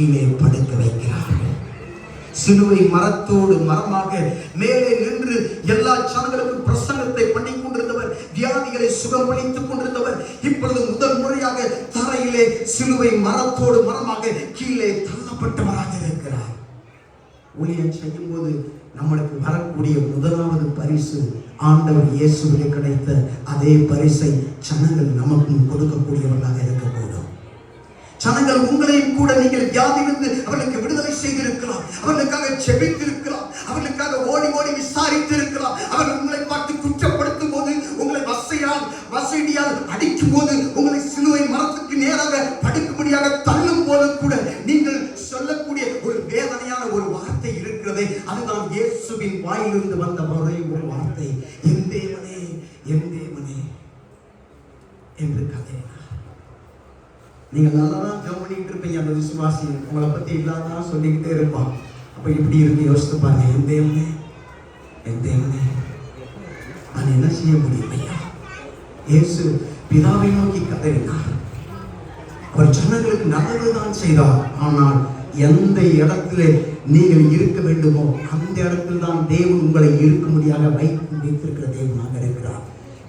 கீழே படுக்க வைக்கிறார்கள். சிலுவை மரத்தோடு மரமாக மேலே நின்று எல்லா ஜனங்களுக்கும் பிரசங்கத்தை பண்ணி கொண்டிருந்தவர், வியாதிகளை சுகமளித்துக் கொண்டிருந்தவர், இப்பொழுது முதல் முறையாக தரையிலே சிலுவை மரத்தோடு மரமாக கீழே தள்ளப்பட்டவராக இருக்கிறார். ஊழியம் செய்யும் போது நம்மளுக்கு வரக்கூடிய முதலாவது பரிசு ஆண்டவர் இயேசுவுக்கு கிடைத்த அதே பரிசை ஜனங்கள் நமக்கும் கொடுக்கக்கூடியவர்களாக இருக்கக்கூடும். ஜனங்கள் உங்களையும் கூட நீங்கள் வியாதியிலிருந்து அவர்களுக்கு விடுதலை செய்திருக்கலாம், அவர்களுக்காக ஜெபித்திருக்கலாம், அவர்களுக்காக ஓடி ஓடி விசாரித்திருக்கலாம். அவர்கள் உங்களை பார்த்து குற்றப்படுத்தும் போது, உங்களை வசையால் அடிக்கும் போது, உங்களை சிலுவை மரத்துக்கு நேராக படுக்கும்படியாக தள்ளும் போது கூட நீங்கள் சொல்லக்கூடிய ஒரு வேதனையான ஒரு வார்த்தை இருக்கிறதே, அதுதான் இயேசுவின் வாயிலிருந்து வந்த ஒரே ஒரு வார்த்தை, என் தேவனே என் தேவனே என்று கதையினார். நீங்கள் நல்லா தான் கவனிட்டு இருப்பீங்க. அந்த விசுவாசி உங்களை பத்தி இல்லாதான் சொல்லிக்கிட்டே இருப்பான். அப்ப இப்படி இருக்கு யோசித்து பாருங்க, என் தேவனே என் தேவனே நான் என்ன செய்ய முடியும் ஐயா? இயேசு பிதாவை நோக்கி கதறினார். அவர் ஜனங்களுக்கு நல்லதுதான் செய்தார். ஆனால் எந்த இடத்துல நீங்கள் இருக்க வேண்டுமோ அந்த இடத்தில் தான் தேவன் உங்களை இருக்கும்படியாக வைத்திருக்கிற தேவனாக இருக்கிறார்.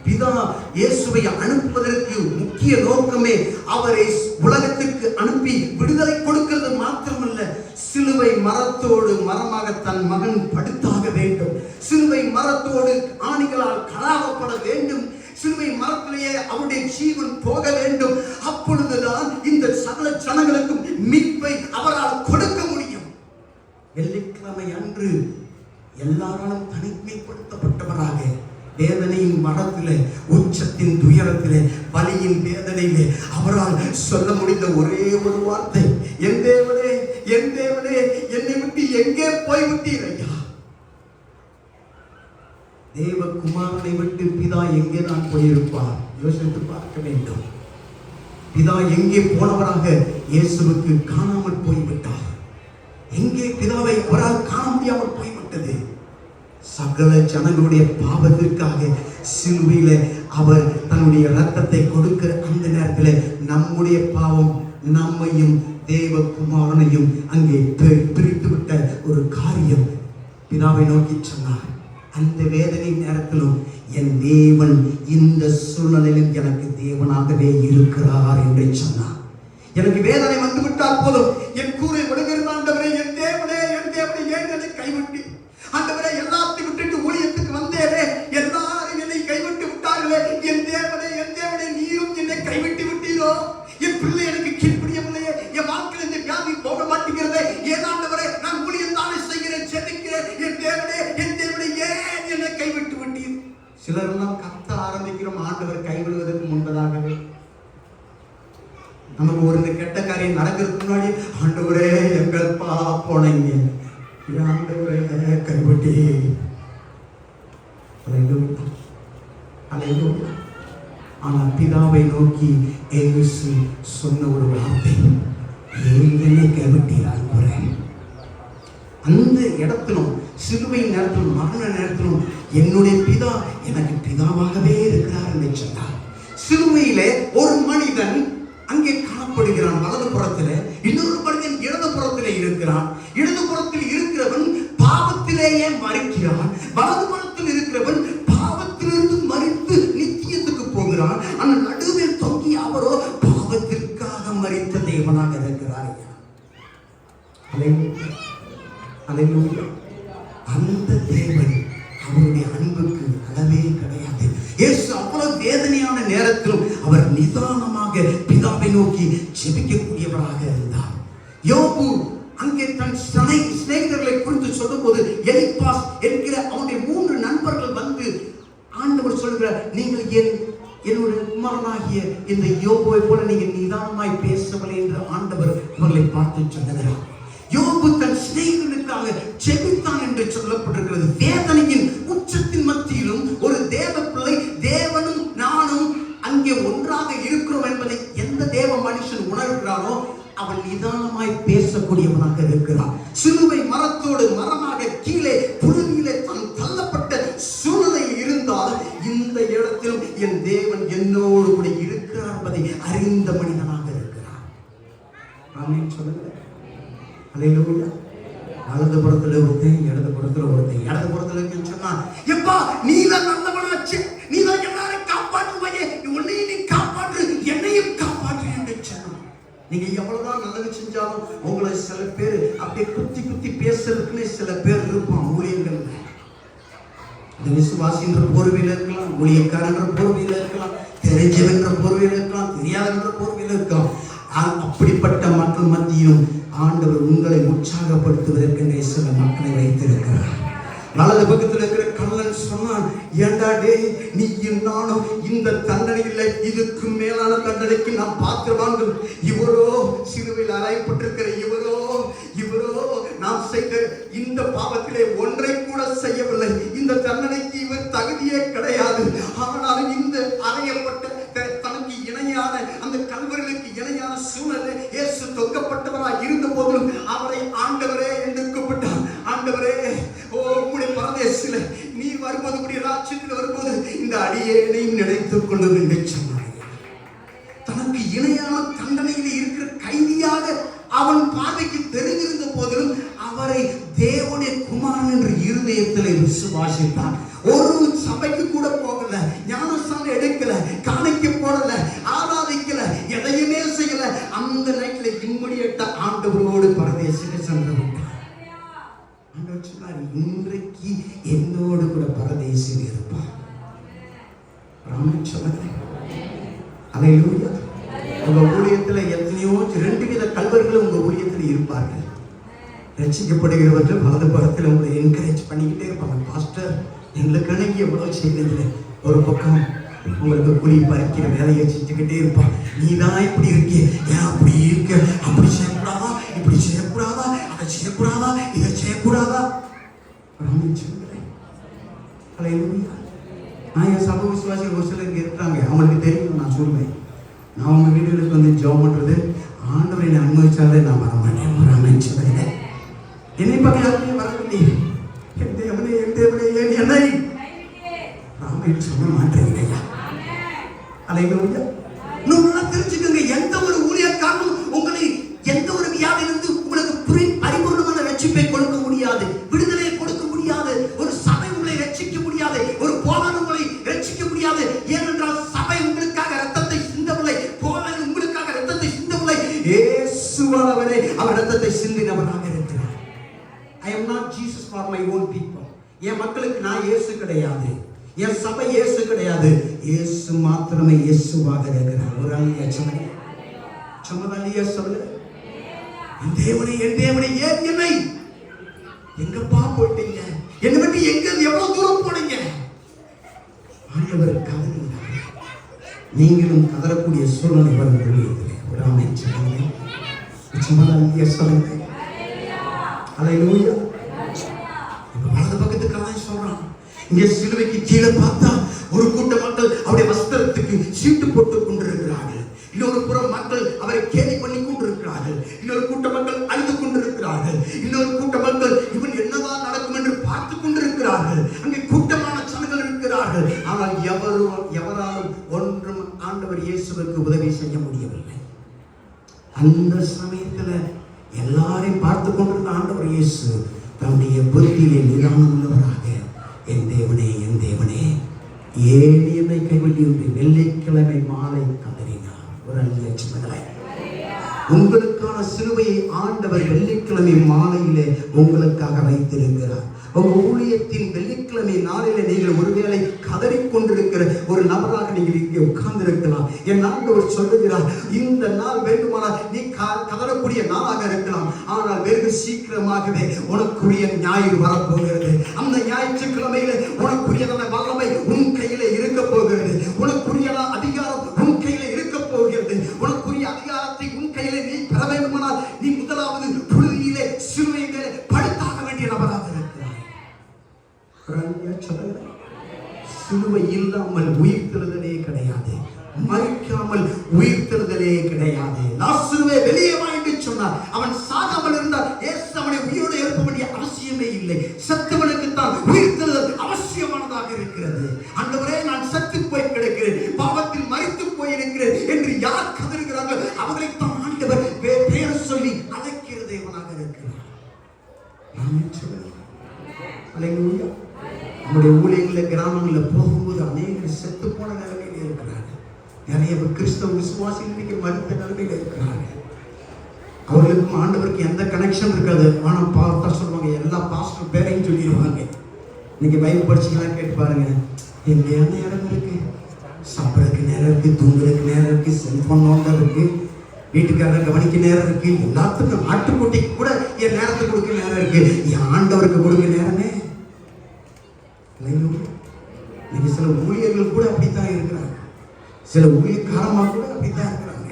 பிதா இயேசுவை அனுப்புவதற்கு முக்கிய நோக்கமே அவரை உலகத்திற்கு அனுப்பி விடுதலை கொடுக்கிறது மாத்திரமல்ல, சிலுவை மரத்தோடு மரமாக தன் மகன் படுத்தாக வேண்டும், சிலுவை மரத்தோடு ஆணிகளால் கலாவப்பட வேண்டும், சிலுவை மரத்திலேயே அவருடைய ஜீவன் போக வேண்டும். அப்பொழுதுதான் இந்த சகல ஜனங்களுக்கும் மீட்பை அவரால் கொடுக்க முடியும். வெள்ளிக்கிழமை அன்று எல்லாராலும் தனிமைப்படுத்தப்பட்டவராக வேதனையின் மரத்திலே, உச்சத்தின் துயரத்திலே, வலியின் வேதனையிலே அவரால் சொல்ல முடிந்த ஒரே ஒரு வார்த்தை, என் தேவனே என் தேவனே என்னை விட்டு எங்கே போய்விட்டீர் ஐயா? தேவகுமாரனை விட்டு பிதா எங்கே தான் போயிருப்பார்? யோசித்து பார்க்க வேண்டும். பிதா எங்கே போனவராக இயேசுவுக்கு காணாமல் போய்விட்டார். எங்கே பிதாவை அவரால் காண முடியாமல் போய்விட்டது? சகல ஜனங்களுடைய பாவத்திற்காக சிலுவையில அவர் தன்னுடைய இரத்தத்தை கொடுக்கிற அந்த நேரத்தில் நம்முடைய பாவம் நம்மையும் தேவகுமாரனையும் அங்கே பிரித்து விட்ட ஒரு காரியம் பிதாவை நோக்கி சொன்னார். அந்த வேதனை நேரத்திலும் என் தேவன் இந்த சூழ்நிலையிலும் எனக்கு தேவனாகவே இருக்கிறார் என்று சொன்னார். எனக்கு வேதனை வந்துவிட்டால் போதும், என் கூரை விடுகிறது ஆண்டவரே, என் தேவனே ஏன் என்னை கைவிட்டு ஆண்டவரே, எல்லாத்தையும் விட்டுட்டு ஊழியத்துக்கு வந்தேனே, எல்லாரும் என்னை கைவிட்டு விட்டார்களே, என் தேவனே நீரும் என்னை கைவிட்டு விட்டீரோ? என் பிள்ளை எனக்கு கீழ்ப்படியவில்லையே, என் வாழ்க்கையில் இந்த வியாதி போக மாட்டேங்கிறதே, ஏன் ஆண்டவரே நான் ஊழியம் தானே செய்கிறேன், செபிக்கிறேன், என் தேவனே ஏன் என்னை கைவிட்டு விட்டீர்? சிலர் எல்லாம் கத்த ஆரம்பிக்கிறோம் ஆண்டவர் கைவிடுவதற்கு முன்பதாகவே. நமக்கு ஒரு கெட்ட காரியம் நடக்கிறதுக்கு முன்னாடி ஆண்டவரே எங்கள் போனீங்க, ஆண்டவரே கைவிட்டி. ஆனால் பிதாவை நோக்கி இயேசு சொன்ன ஒரு வார்த்தை, என்னை கைவிட்டீர். அந்த இடத்திலும் சிலுவை நேரத்திலும் மரண நேரத்திலும் என்னுடைய பிதா எனக்கு பிதாவாகவே இருக்கிறார் என்று சொன்னார். சிலுவையிலே ஒரு மனிதன் அங்கே காணப்படுகிறான் வலது புறத்திலே, இன்னொரு மனிதன் இடது புறத்திலே இருக்கிறான். இடது புறத்தில் இருக்கிறவன் பாவத்திலேயே மறிக்கிறான், வலது புறத்தில் இருக்கிறவன் பாவத்திலிருந்து மறித்து நித்தியத்துக்கு போகிறான். ஆனால் நடுவில் தொங்கி அவரோ பாவத்திற்காக மறித்த தேவனாக இருக்கிறார். அந்த தேவன் அவருடைய அன்புக்கு அளவே கிடையாது. இயேசு அவ்வளவு வேதனையான நேரத்திலும் அவர் நிதானமாக பிதாவை நோக்கி ஜெபிக்கக்கூடியவராக இருந்தார். யோபு அங்கே தன் சிநேகிதர்களை குறித்து சொல்லும் போது எலிப்பாஸ் என்கிற அவனுடைய 3 நண்பர்கள் வந்து ஆண்டவர் சொல்கிறார், நீங்கள் என்னுடைய குமாரனாகிய இந்த யோபுவை போல நீங்கள் நிதானமாய் பேசவில்லை என்று ஆண்டவர் இவர்களை பார்த்து சொன்னார். யோபு தன் சிநேகிதனுக்காக ஜெபித்தான் என்று சொல்லப்பட்டிருக்கிறது. வேதனையின் உச்சத்தின் மத்தியிலும் ஒரு தேவ பிள்ளை, தேவனும் நானும் அங்கே ஒன்றாக இருக்கிறோம் என்பதை எந்த தேவ மனுஷன் உணர்கிறானோ அவன் நிதானமாய் பேசக்கூடியவனாக இருக்கிறான். சிலுவை மரத்தோடு மரமாக கீழே புழுதியிலே தள்ளப்பட்ட சூழ்நிலை இருந்தால் இந்த இடத்திலும் என் தேவன் என்னோடு கூட இருக்கிறார் என்பதை அறிந்த மனிதனாக இருக்கிறார். ஆமென் சொல்லுங்க. அல்லேலூயா. வலது புறத்துல ஒருத்தன், இடது புறத்துல ஒருத்தன். இடது புறத்துல இருக்குன்னு சொன்னா, எப்பா நீ தான் நல்லவனாச்சு, நீ தான் எல்லாரும் காப்பாற்றுவாயே, உன்னையும் நீ காப்பாற்று, என்னையும் காப்பாற்று என்று சொன்னான். நீங்க எவ்வளவுதான் நல்லது செஞ்சாலும் உங்களை சில பேர் அப்படியே குத்தி குத்தி பேசுறதுக்குன்னு சில பேர் இருப்பான் ஊழியர்கள். விசுவாசின்ற போர்வையில் இருக்கலாம், ஊழியக்காரன்ற போர்வையில் இருக்கலாம், தெரிஞ்சவன்ற போர்வையில் இருக்கலாம், தெரியாதவன்ற போர்வையில் இருக்கலாம். அப்படிப்பட்ட மக்கள் மத்தியிலும் ஆண்டவர் உங்களை உற்சாகப்படுத்துவதற்கு சில மக்களை வைத்திருக்கிறார். வலது பக்கத்தில் இருக்கிற கள்ளன் சொன்னான், ஏண்டா டே நீ நானும் இந்த தண்டனையில் இதுக்கு மேலான தண்டனைக்கு நாம் பாத்திரவான்கள். இவரோ சிலுவையில் அறையப்பட்டிருக்கிற இவரோ நாம் செய்த இந்த பாவத்திலே ஒன்றை கூட செய்யவில்லை. இந்த தண்டனைக்கு இவர் தகுதியே கிடையாது. ஆனாலும் இந்த அறையப்பட்ட தனக்கு இணையான அந்த கல்வர்களுக்கு இணையான சூழலை இயேசு தொக்கப்பட்டவராய் இருந்த போதிலும் அவரை ஆண்டவரே என்று கூப்பிட்டார். ஆண்டவரே, ஓ உங்களுடைய பரதேசில நீ வரும்போது, உங்களுடைய ராஜ்யத்தில் வரும்போது இந்த அடியேனை நினைத்துக் கொள்ளும் என்று சொன்னார். தனக்கு இணையான தண்டனையில் இருக்கிற கைதியாக அவன் பார்வைக்கு தெரிந்திருந்த போதிலும் அவரை தேவனுடைய குமாரன் என்ற இருதயத்தில் விசுவாசித்தான். ஒரு சபைக்கு கூட போகல, ஞானஸ்தானம் எடுக்கல, காணிக்க போடல, ஆராதிக்கல, எதையுமே செய்யல. அந்த நைட்ல இம்மிடியேட்டா ஆண்டவரோடு பரதேசில சென்று விட்டார். ஆண்டவர் சொன்னார், இன்றைக்கு என்னோடு கூட பரதேசில் இருப்பார். அல்லேலூயா. உங்க ஊழியத்துல எத்தனையோ 2 வித கல்வர்கள் உங்க ஊழியத்தில் இருப்பார்கள். ரட்சிக்கப்படுகிறவர்கள் வலது புறத்தில் உங்களை என்கரேஜ் பண்ணிக்கிட்டே இருப்பாங்க. பாஸ்டர் எங்களுக்கு அன்னைக்கு எவ்வளவு செய்ததில்லை. ஒரு பக்கம் உங்களுக்கு கூலி பறிக்கிற வேலையை செஞ்சுக்கிட்டே இருப்பான். நீ தான் இப்படி இருக்கிய, ஏன் அப்படி இருக்க, அப்படி செய்யக்கூடாதா, இப்படி செய்யக்கூடாதா, அதை செய்யக்கூடாதா, இதை செய்யக்கூடாதா. நான் என் சமூக விசுவாசிகள் ஒரு சிலருக்கு இருக்கிறாங்க, அவங்களுக்கு தெரியும். நான் சொல்லுவேன், நான் அவங்க வீடுகளுக்கு வந்து ஜெபம் பண்றது ஆண்டவரை அனுமதிச்சாலே நான் வர மாட்டேன். ஒரு அமைச்சர் என்னை பக்கம் யாருமே வரவில்லை. என் தேவனே ஏன் என்னை ராமன் சொல்ல மாட்டேங்க. அல்லேலூயா. நல்லா தெரிஞ்சுக்கோங்க, எந்த ஒரு ஊழியக்காரனும் உங்களை எந்த ஒரு வியாதியிலிருந்து உங்களுக்கு பரிபூர்ணமான ரட்சிப்பை கொடுக்க முடியாது, விடுதலையை கொடுக்க முடியாது. ஒரு சபை உங்களை ரட்சிக்க முடியாது, ஒரு போதனை உங்களை ரட்சிக்க முடியாது. ஏனென்றால் சபை உங்களுக்காக ரத்தத்தை சிந்தவில்லை, போதனை உங்களுக்காக ரத்தத்தை சிந்தவில்லை. இயேசுவானவரே அவர் ரத்தத்தை சிந்தினவராக இருக்கிறார். I am not Jesus for my own people. என் மக்களுக்கு நான் இயேசு கிடையாது, என் சபை இயேசு கிடையாது. இயேசு மாத்திரமே இயேசுவாக இருக்கிறார். ஒரு அல்லேலூயா சொல்லுங்க. சமதலியா சொல்லுங்க. என் தேவனே ஏன் என்னை எங்கப்பா போயிட்டீங்க, என்னை விட்டு எங்க எவ்வளவு தூரம் போனீங்க. ஆண்டவர் கதறுகிறார். நீங்களும் கதறக்கூடிய சூழ்நிலை வருகிறது. ஒரு ஆமென் சொல்லுங்க. சமதலியா சொல்லுங்க. அல்லேலூயா. வலது பக்கத்துக்கு சொல்றான். இங்கே சிலுவைக்கு கீழே பார்த்தா ஒரு கூட்ட மக்கள் அவருடைய வஸ்திரத்துக்கு சீட்டு போட்டுக் கொண்டிருக்கிறார்கள். இன்னொரு புறம் மக்கள் அவரை கேலி பண்ணி கொண்டிருக்கிறார்கள். இன்னொரு கூட்ட மக்கள் அழுது கொண்டிருக்கிறார்கள். இன்னொரு கூட்ட மக்கள் இவன் என்னதான் நடக்கும் என்று பார்த்து கொண்டிருக்கிறார்கள். அங்கே கூட்டமான ஜனங்கள் இருக்கிறார்கள். ஆனால் எவராலும் ஒன்றும் ஆண்டவர் இயேசுவுக்கு உதவி செய்ய முடியவில்லை. அந்த சமயத்துல எல்லாரையும் பார்த்து கொண்டிருந்த ஆண்டவர் இயேசு தன்னுடைய புத்தியிலே நிதானம் உள்ளவராக, என் தேவனே ஏன் என்னை கைவிட்டு வெள்ளிக்கிழமை மாலை கதறினார். ஒரு அல்லேலூயா. உங்களுக்கான சிலுவையை ஆண்டவர் வெள்ளிக்கிழமை மாலையிலே உங்களுக்காக வைத்திருக்கிறார். உங்க ஊழியத்தின் வெள்ளிக்கிழமை நாளிலே நீங்கள் ஒருவேளை கதறிக்கொண்டிருக்கிற ஒரு நபராக நீங்கள் இங்கே உட்கார்ந்து இருக்கலாம். என் ஆண்டவர் சொல்லுகிறார், இந்த நாள் வேண்டுமானால் நீ கதறக்கூடிய நாளாக இருக்கலாம். ஆனால் வெகு சீக்கிரமாகவே உனக்குரிய ஞாயிறு வரப்போகிறது. அந்த ஞாயிற்றுக்கிழமையில உனக்குரியதான வல்லமை உன் கையில இருக்க போகிறது. உனக்குரிய அதிகாரம் உன் கையில இருக்க போகிறது. உனக்குரிய அதிகாரத்தை உன் கையில நீ பெற வேண்டுமானால் நீ முதலாவது புழுதியிலே சிலுவையிலே படுத்தாக வேண்டிய நபராக இருக்கிறாய். சிலுவை இல்லாமல் உயிர்த்தெழுதலே கிடையாது, மரிக்காமல் உயிர்த்தெழுதலே கிடையாது. லாசருவே வெளியே வா என்று சொன்னார். அவன் சாகாமல் இருந்தால் இயேசு அவனை உயிரோடு எழுப்ப வேண்டிய அவசியமே இல்லை. செத்தவனுக்கு தான் உயிர்த்தெழுதல் அவசியமானதாக இருக்கிறது. ஆண்டவரே, நான் செத்து போய் கிடக்கிறேன், பாவத்தில் மரித்து போயிருக்கிறேன் என்று யார் கதறுகிறார்கள் அவர்களை தான் ஆண்டவர் பெயர் சொல்லி அழைக்கிற தேவனாக இருக்கிறார். அல்லேலூயா. நம்முடைய ஊழியங்களில் கிராமங்களில் போகும்போது அநேகர் செத்து போன நிலைமையில இருக்கிறாங்க. நிறைய கிறிஸ்தவ விசுவாசிகள் மறுத்த நிலைமையில இருக்கிறாங்க. அவர்களுக்கும் ஆண்டவருக்கு எந்த கனெக்ஷன் இருக்காது. ஆனால் பார்த்தா சொல்லுவாங்க, எல்லா பாஸ்டர் பேரையும் சொல்லிடுவாங்க. நீங்க பைபிள் படிச்சுக்கலாம், கேட்டு பாருங்க. எங்கேயான இடம் இருக்கு, சாப்பிட்றதுக்கு நேரம் இருக்கு, தூங்குறதுக்கு நேரம் இருக்கு, செல்போன் நோண்ட இருக்கு, வீட்டுக்காரர் கவனிக்க நேரம் இருக்கு, எல்லாத்துக்கும் ஆட்டுக்குட்டிக்கு கூட என் நேரத்தை கொடுக்க நேரம் இருக்கு. என் ஆண்டவருக்கு கொடுக்க நேரமே. நீங்க சில ஊழியர்கள் கூட அப்படித்தான் இருக்கிறாங்க, சில ஊழியக்காரமா கூட அப்படித்தான் இருக்கிறாங்க.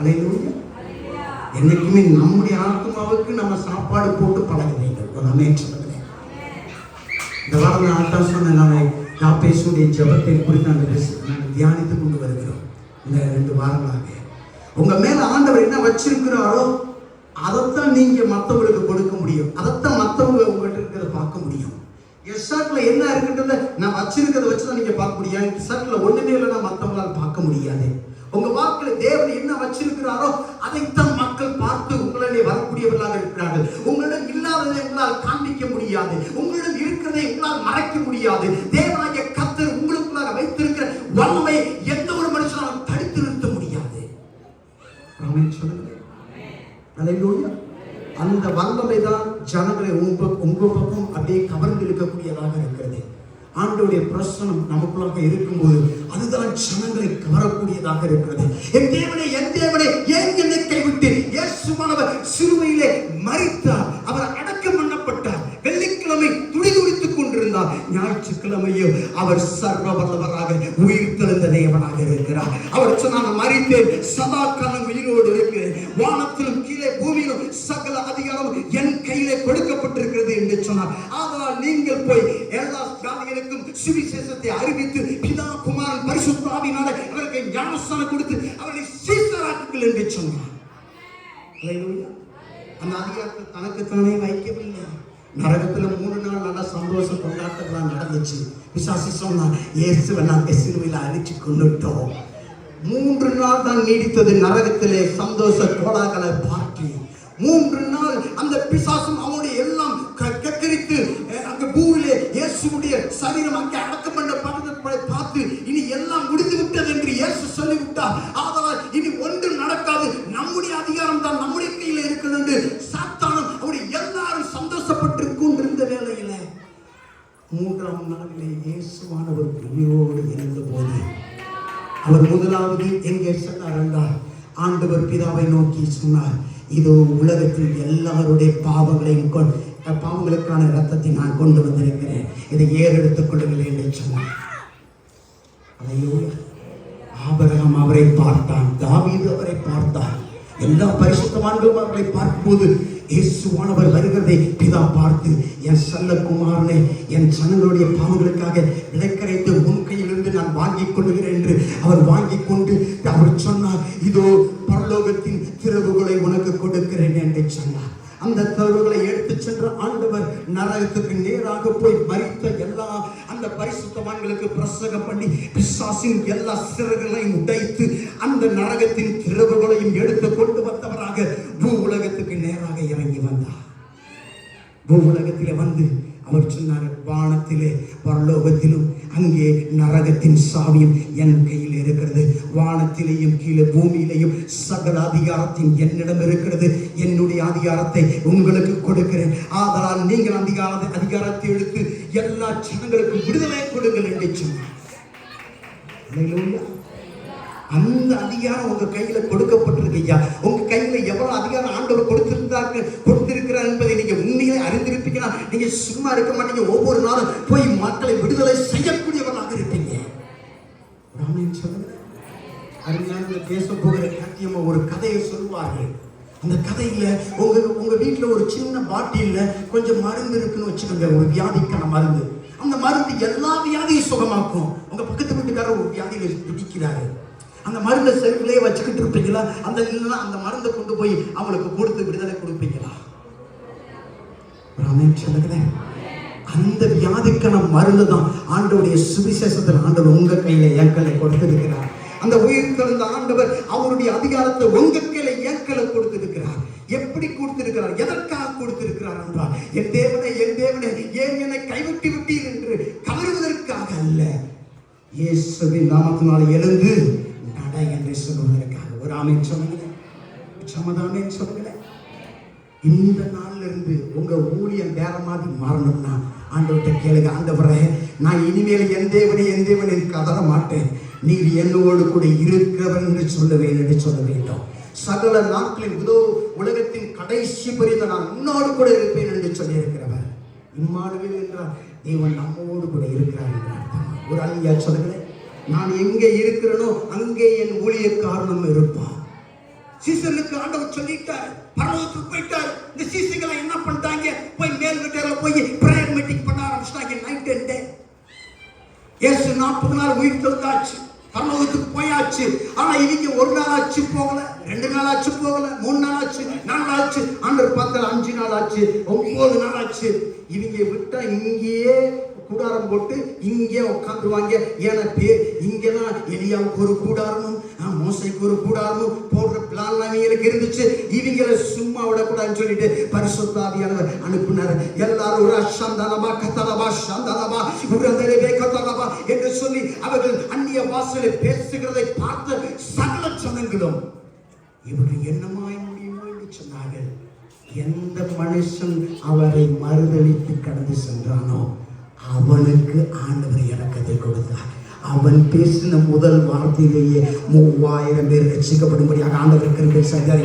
அல்லேலூயா. என்னைக்குமே நம்முடைய ஆத்மாவுக்கு நம்ம சாப்பாடு போட்டு பழக வேண்டும். ஒரு அமைச்சர் இந்த வாரம் நான் சொன்னேன், யாப்பேசுடைய ஜெபத்தை குறித்து நாங்கள் தியானித்துக் கொண்டு வருகிறோம். இந்த 2 வாரங்களாக உங்க மேல ஆண்டவர் என்ன வச்சிருக்கிறாரோ அதைத்தான் நீங்க மற்றவங்களுக்கு கொடுக்க முடியும். அதைத்தான் மற்றவங்க உங்ககிட்ட இருக்கிறத பார்க்க முடியும். எஸ்ஆர்ட்ல என்ன இருக்குன்றத நான் வச்சிருக்கிறத வச்சுதான் நீங்க பார்க்க முடியும். எஸ்ஆர்ட்ல ஒண்ணுமே இல்லைன்னா மற்றவங்களால் பார்க்க முடியாது. உங்க வாக்குல தேவன் என்ன வச்சிருக்கிறாரோ அதைத்தான் மக்கள் பார்த்து உங்களிடையே வரக்கூடியவர்களாக இருக்கிறார்கள். உங்களிடம் இல்லாததை உங்களால் காண்பிக்க முடியாது, உங்களிடம் இருக்கிறதை உங்களால் மறைக்க முடியாது. தேவனாகிய கர்த்தர் உங்களுக்குள்ளாக வைத்திருக்கிற வல்லமை எந்த ஒரு மனுஷனாலும் தடுத்து நிறுத்த முடியாது. அல்லேலூயா. அந்த வல்லமை தான் ஜனங்களை உங்க பக்கம் அப்படியே கவர்ந்து இழுக்கக்கூடியதாக இருக்கிறது. ஆண்டவருடைய பிரசனம் நமக்குள்ளாக இருக்கும்போது அதுதான் ஜனங்களை கவரக்கூடியதாக இருக்கிறது. என் தேவனே, என் தேவனே, ஏன் என்னை கைவிட்டு? இயேசுவானவர் சிலுவையிலே மரித்தார், அவர் அடக்கம் பண்ணப்பட்டார். வெள்ளிக்கிழமை துடிதுடித்துக் கொண்டிருந்தார், ஞாயிற்றுக்கிழமையோ அவர் சர்வ வல்லவராக உயிர் தெழுந்த தேவனாக இருக்கிறார். அவர் சொன்னார், மரித்தேன், சதா காலம் உயிரோடு இருக்கிறேன், வானத்திலும் கீழே பூமியிலும் சகல அதிகாரம் என் கையிலே கொடுக்கப்பட்டிருக்கிறது என்று சொன்னார். ஆனால் நீங்கள் போய் எல்லா ஜாதிகளுக்கும் சுவிசேஷத்தை அறிவித்து பிதா குமாரன் பரிசுத்த ஆவியினாலே அவருக்கு ஞானஸ்நானம் கொடுத்து அவர்களை சீஷராக்குங்கள் என்று சொன்னார். அந்த அதிகாரத்தை தனக்குத்தானே வைக்கவில்லை. நரகத்துல 3 நாள் நல்ல சந்தோஷ கொண்டாட்டங்களாம் நடந்துச்சு. பிசாசு சொன்னான், இயேசுவை நாங்கள் சிலுவையில் அடிச்சு கொண்டுட்டோம். 3 நாள் தான் நீடித்தது நரகத்திலே சந்தோஷ கோலாகல பார்ட்டி. 3 நாள் அந்த பிசாசும் அவனுடைய எல்லாம் கக்கரித்து அங்க பூவிலே இயேசுடைய சரீரம் அங்கே அடக்கம் பண்ண பார்த்து இனி எல்லாம் முடிந்து விட்டது என்று இயேசு சொல்லிவிட்டார். ஆதலால் இனி ஒன்றும் நடக்காது, நம்முடைய அதிகாரம் தான் நம்முடைய கையில் இருக்கிறது என்று சாத்தானும் அவருடைய எல்லாரும் சந்தோஷப்பட்டு கொண்டிருந்த வேளையில 3ஆம் நாளிலே இயேசுவானவர் உயிரோடு இருந்த போது அவர் முதலாவது எங்கே சொன்னார் என்றால், ஆண்டவர் பிதாவை நோக்கி சொன்னார், இதோ உலகத்தில் எல்லாருடைய பாவங்களுக்கான இரத்தத்தை நான் கொண்டு வந்திருக்கிறேன், இதை ஏறெடுத்துக் கொள்ளுங்கள் என்று சொன்னார். ஆபிரகாம் அவரை பார்த்தான், தாவீது அவரை பார்த்தார், எல்லா பரிசுத்தவான்களும் அவர்களை பார்க்கும்போது இயேசுவானவர் வருகிறதை பிதா பார்த்து, என் செல்லகுமாரனை என் ஜனங்களுடைய பாவங்களுக்காக விலைக்கரைத்து உன் கையிலிருந்து நான் வாங்கிக் கொள்கிறேன் என்று அவர் வாங்கிக் கொண்டு அவர் சொன்னார், இதோ பரலோகத்தின் திறவுகளை உனக்கு கொடுக்கிறேன் என்று சொன்னார். அந்த திறவுகளை எடுத்து சென்ற ஆண்டவர் நரகத்துக்கு நேராக போய் மரித்த எல்லா அந்த பரிசுத்தவான்களுக்கு பிரசங்கம் பண்ணி பிசாசின் எல்லா சிறகுகளையும் உடைத்து அந்த நரகத்தின் திறவுகளையும் எடுத்து கொண்டு வந்தவராக பூ உலகத்துக்கு நேராக இறங்கி வந்தார். பூ உலகத்திலே வந்து அவர் சொன்னார், வானத்திலே பரலோகத்திலும் அங்கே நரகத்தின் சாவியும் என் கையில் இருக்கிறது, வானத்திலேயும் கீழே பூமியிலேயும் சகல அதிகாரத்தின் என்னிடம் இருக்கிறது, என்னுடைய அதிகாரத்தை உங்களுக்கு கொடுக்கிறேன், ஆதலால் நீங்கள் அதிகாரத்தை எடுத்து எல்லா ஜனங்களுக்கும் விடுதலை கொடுங்கள் என்று சொன்னார். அந்த அதிகாரம் உங்க கையில கொடுக்கப்பட்டிருக்கு ஐயா. உங்க கையில எவ்வளவு அதிகாரம் ஆண்டவர் கொடுத்திருக்கிறார் என்பதை நீங்க உண்மையிலே அறிந்திருப்பீங்கன்னா நீங்க சும்மா இருக்க மாட்டீங்க. ஒவ்வொரு நாளும் போய் மக்களை விடுதலை செய்யக்கூடியவர்களாக இருப்பீங்க. அருமையான பேச போகிற காத்தியமா ஒரு கதையை சொல்லுவார்கள். அந்த கதையில உங்க வீட்டுல ஒரு சின்ன பாட்டில கொஞ்சம் மருந்து இருக்குன்னு வச்சுக்கோங்க, ஒரு வியாதிக்கான மருந்து. அந்த மருந்து எல்லா வியாதியும் சுகமாக்கும். உங்க பக்கத்து வீட்டுக்காரர் ஒரு வியாதியில பிடிக்கிறாரு, அந்த மருந்தை செல்ஃபிலே வச்சுக்கிட்டு இருப்பீங்களா? அந்த இல்லைன்னா அந்த மருந்தை கொண்டு போய் அவங்களுக்கு கொடுத்து விடுதலை கொடுப்பீங்களா? சொல்லுகிறேன், அந்த வியாதிக்கான மருந்து தான் ஆண்டவருடைய சுவிசேஷத்தில் ஆண்டவர் உங்க கையில என் கொடுத்திருக்கிறார். அந்த உயிர் தெழுந்த ஆண்டவர் அவருடைய அதிகாரத்தை உங்க கையில என் கொடுத்திருக்கிறார். கொடுத்திருக்கிறார். எப்படி கொடுத்திருக்கிறார், எதற்காக கொடுத்திருக்கிறார் என்றால், என் தேவனே என் தேவனே ஏன் என்னை கைவிட்டு விட்டீர் என்று கதறுவதற்காக அல்ல, இயேசுவின் நாமத்தினால் எழுந்து நட என்று சொல்வதற்காக. ஒரு ஆமென் சொல்லுங்க, சமாதானம் சொல்லுங்க. இந்த நாள்ல இருந்து உங்க ஊழியம் வேற மாதிரி மாறணும்னா ஆண்டவர்கிட்ட கேளுங்க. ஆண்டவரே, நான் இனிமேல் என் தேவனே கதற மாட்டேன், நீர் என்னோடு கூட இருக்கிறவன் என்று சொல்லுவேன் என்று சொல்ல வேண்டும். சகல நாட்களின் உலகத்தின் கடைசி பரிந்து நான் உன்னோடு கூட இருப்பேன் என்று சொல்லி இருக்கிறவர். இம்மானுவேல் என்றால் தேவன் நம்மோடு கூட இருக்கிறார் என்றார். ஒரு அல்லையா சொல்லுங்களேன். நான் எங்கே இருக்கிறேனோ அங்கே என் ஊழியக்காரனும் இருப்பான். சீசனுக்கு ஆண்டவர் சொல்லிட்டார், பரலோகத்துக்கு போயிட்டார். இந்த சீசன்களை என்ன பண்ணிட்டாங்க, போய் மேல் வீட்டில போய் பிரேயர் மீட்டிங் பண்ண ஆரம்பிச்சிட்டாங்க. நைட் அண்ட் டே. இயேசு 40 நாள் உயிர் தெழுந்தாச்சு, பரலோகத்துக்கு போயாச்சு. ஆனா இவங்க ஒரு நாள் ஆச்சு போகல, 2 நாள் ஆச்சு போகல, 3 நாள் ஆச்சு, 4 நாள் ஆச்சு, ஆண்டவர் பார்த்தால் 5 நாள் ஆச்சு, 9 நாள் ஆச்சு. இவங்க விட்டா இங்கேயே கூடாரம் போட்டு இங்கே உட்காந்துருவாங்க. ஏன்னா இங்கதான் எலியாவுக்கு ஒரு கூடாரமும் மோசைக்கு ஒரு கூடாரமும் போடுற பிளான் இவங்களுக்கு இருந்துச்சு. இவங்களை சும்மா விடக்கூடாதுன்னு சொல்லிட்டு பரிசுத்த ஆவியானவர் அனுப்பினார். எல்லாரும் ஒரு அஷந்தனமா கத்தலபா சந்தனமா உரந்தரே கத்தலபா என்று சொல்லி அவர்கள் அந்நிய வாசலை பேசுகிறதை பார்த்த சகல ஜனங்களும் இவர்கள் என்னமாய் முடியுமோ என்று சொன்னார்கள். எந்த மனுஷன் அவரை மறுதளித்து கடந்து சென்றானோ அவனுக்கு ஆண்டவர் இரக்கத்தை கொடுத்தார். அவன் பேசின முதல் வார்த்தையிலேயே 3000 பேர் ரட்சிக்கப்படும்படியாக ஆண்டவர் கிருபை செய்தார்.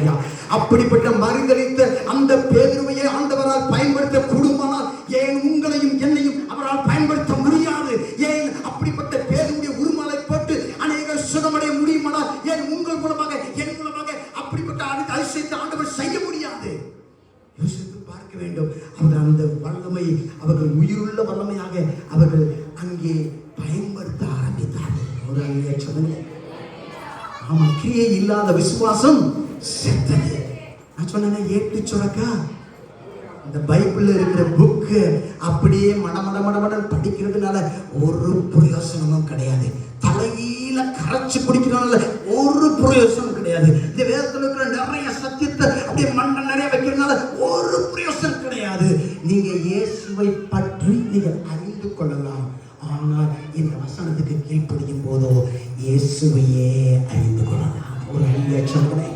அப்படிப்பட்ட மறுதளித்த அந்த பேதுருவையே ஆண்டவரால் பயன்படுத்த கூடுமானால் ஏன் உங்களையும் என்னையும் அவரால் பயன்படுத்த முடியாது? ஏன் அப்படிப்பட்ட பேதுருடைய உருமாலை போட்டு அநேக சுகமடைய முடியுமானால் ஏன் உங்கள் மூலமாக என் மூலமாக அப்படிப்பட்ட அதிசயத்தை ஆண்டவர் செய்ய முடியாது? யோசித்து பார்க்க வேண்டும். அவர்கள் அந்த வல்லமை, அவர்கள் உயிருள்ள வல்லமையாக அவர்கள் அங்கே பயன்படுத்த ஆரம்பித்தார்கள். ஆமா, கிரியை இல்லாத விசுவாசம் செத்தது. நான் சொன்னேன், ஏட்டு சுரக்கா இந்த பைபிள்ல இருக்கிற புக்கு அப்படியே மடமடன் படிக்கிறதுனால ஒரு பிரயோசனமும் கிடையாது. தலையில கரைச்சு குடிக்கிறதுனால ஒரு பிரயோசனம் கிடையாது. இந்த வேதத்தில் இருக்கிற நிறைய சத்தியத்தை அப்படியே மண்ணை நிறைய வைக்கிறதுனால ஒரு பிரயோசனம் கிடையாது. நீங்க இயேசுவை பற்றி நீங்கள் அறிந்து கொள்ளலாம். ஆனால் இந்த வசனத்துக்கு கீழ்ப்படியும் போதோ இயேசுவையே அறிந்து கொள்ளலாம். ஒரு ஐயா சொல்றேன்,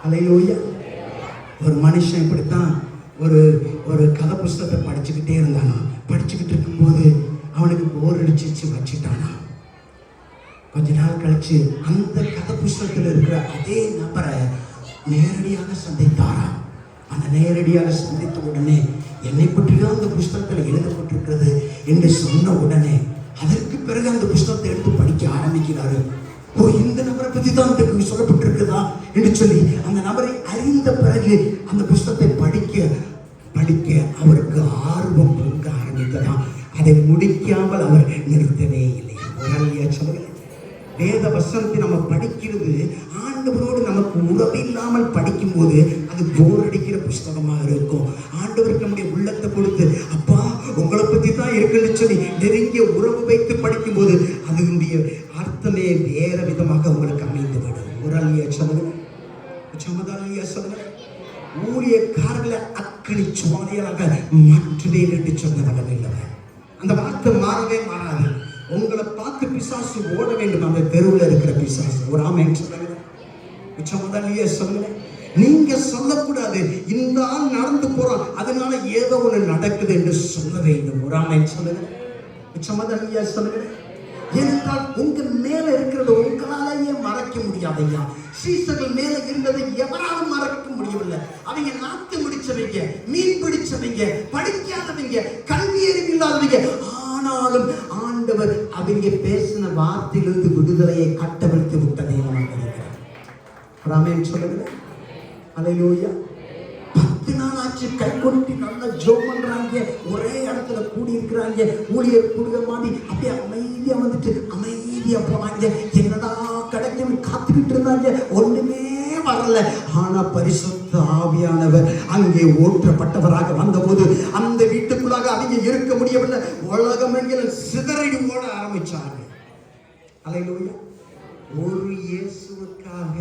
அல்லேலூயா. ஒரு மனுஷன் இப்படித்தான் ஒரு கதை புஸ்தகத்தை படிச்சுக்கிட்டே இருந்தானா. படிச்சுக்கிட்டு இருக்கும்போது அவனுக்கு போர் அடிச்சிச்சு, வச்சுட்டானா. கொஞ்ச நாள் கழிச்சு அந்த கதை புஸ்தகத்தில் இருக்கிற அதே நபரை நேரடியாக சந்தித்தாராம். அந்த நேரடியாக சந்தித்த உடனே என்னை பற்றிதான் அந்த புஸ்தகத்தில் எழுதப்பட்டிருக்கிறது என்று சொன்ன உடனே அதற்கு பிறகு அந்த புஸ்தகத்தை எடுத்து படிக்க ஆரம்பிக்கிறாரு. ஓ, இந்த நபரை பற்றி தான் அதுக்கு சொல்லப்பட்டிருக்குதா என்று சொல்லி அந்த நபரை அறிந்த பிறகு அந்த புஸ்தகத்தை படிக்க அவருக்கு ஆர்வம் பொங்க ஆரம்பித்ததாம். அதை முடிக்காமல் அவர் நிறுத்தவே இல்லை. வேத வசனத்தை நம்ம படிக்கிறது ஆண்டவரோடு நமக்கு உறவு இல்லாமல் படிக்கும் போது அது போர் அடிக்கிற புஸ்தகமாக இருக்கும். ஆண்டவருக்கு நம்முடைய உள்ளத்தை கொடுத்து, அப்பா உங்களை பத்தி தான் இருக்குன்னு சொல்லி நெருங்கிய உறவு வைத்து படிக்கும் போது அதனுடைய அர்த்தமே வேற விதமாக உங்களுக்கு அமைந்து விடும். ஒரு அழிய சொல்லுங்க, சமதாலியா சொல்லுங்க. ஊழியக்காரர்களை அக்கனி சுவாலையாக மாற்றுவேன் என்று சொன்ன வல்லமையில்லை. அந்த வார்த்தை மாறவே மாறாது. உங்களை பார்த்து பிசாசு ஓட வேண்டும், அந்த தெருவில் இருக்கிற பிசாசு. ஒரு ஆமென் சொல்லுங்க, சமதாலியா சொல்லுங்க. நீங்க சொல்லக்கூடாது, இந்த ஆள் நடந்து போறான் அதனால ஏதோ ஒண்ணு நடக்குது என்று சொல்ல வேண்டும். ஒரு ஆமென் சொல்லுங்க, சமதாலியா சொல்லுங்க. ஏனென்றால் உங்க மேல இருக்கிறது உங்களாலேயே மறைக்க முடியாதையா. சீசர்கள் மேல இருந்ததை எவராலும் மறைக்க முடியவில்லை. அவங்க நாத்து முடிச்சவங்க, மீன் பிடிச்சவங்க, படிக்காதவங்க, கல்வி அறிவு இல்லாதவங்க. ஆனாலும் ஆண்டவர் அவங்க பேசின வார்த்தையிலிருந்து விடுதலையை கட்டவிழ்த்து விட்டதை நம்ம ஆமென் சொல்லுங்க. அல்லேலூயா. 10 நாள் ஆச்சு, கை கொட்டி நல்லா ஜெபம் பண்றாங்க, ஒரே இடத்துல கூடி இருக்கிறாங்க. ஊழியர் கூடுக மாதிரி அப்படியே அமைதியா வந்துட்டு அமைதியா போனாங்க. என்னடா கிடைக்கும் காத்துக்கிட்டு இருந்தாங்க, ஒண்ணுமே வரல. ஆனா பரிசுத்த ஆவியானவர் அங்கே ஊற்றப்பட்டவராக வந்தபோது அந்த வீட்டுக்குள்ளாக அவங்க இருக்க முடியவில்லை. உலகம் எங்கிலும் சிதறடி ஓட ஆரம்பிச்சாங்க. அல்லேலூயா. ஒரு இயேசுவுக்காக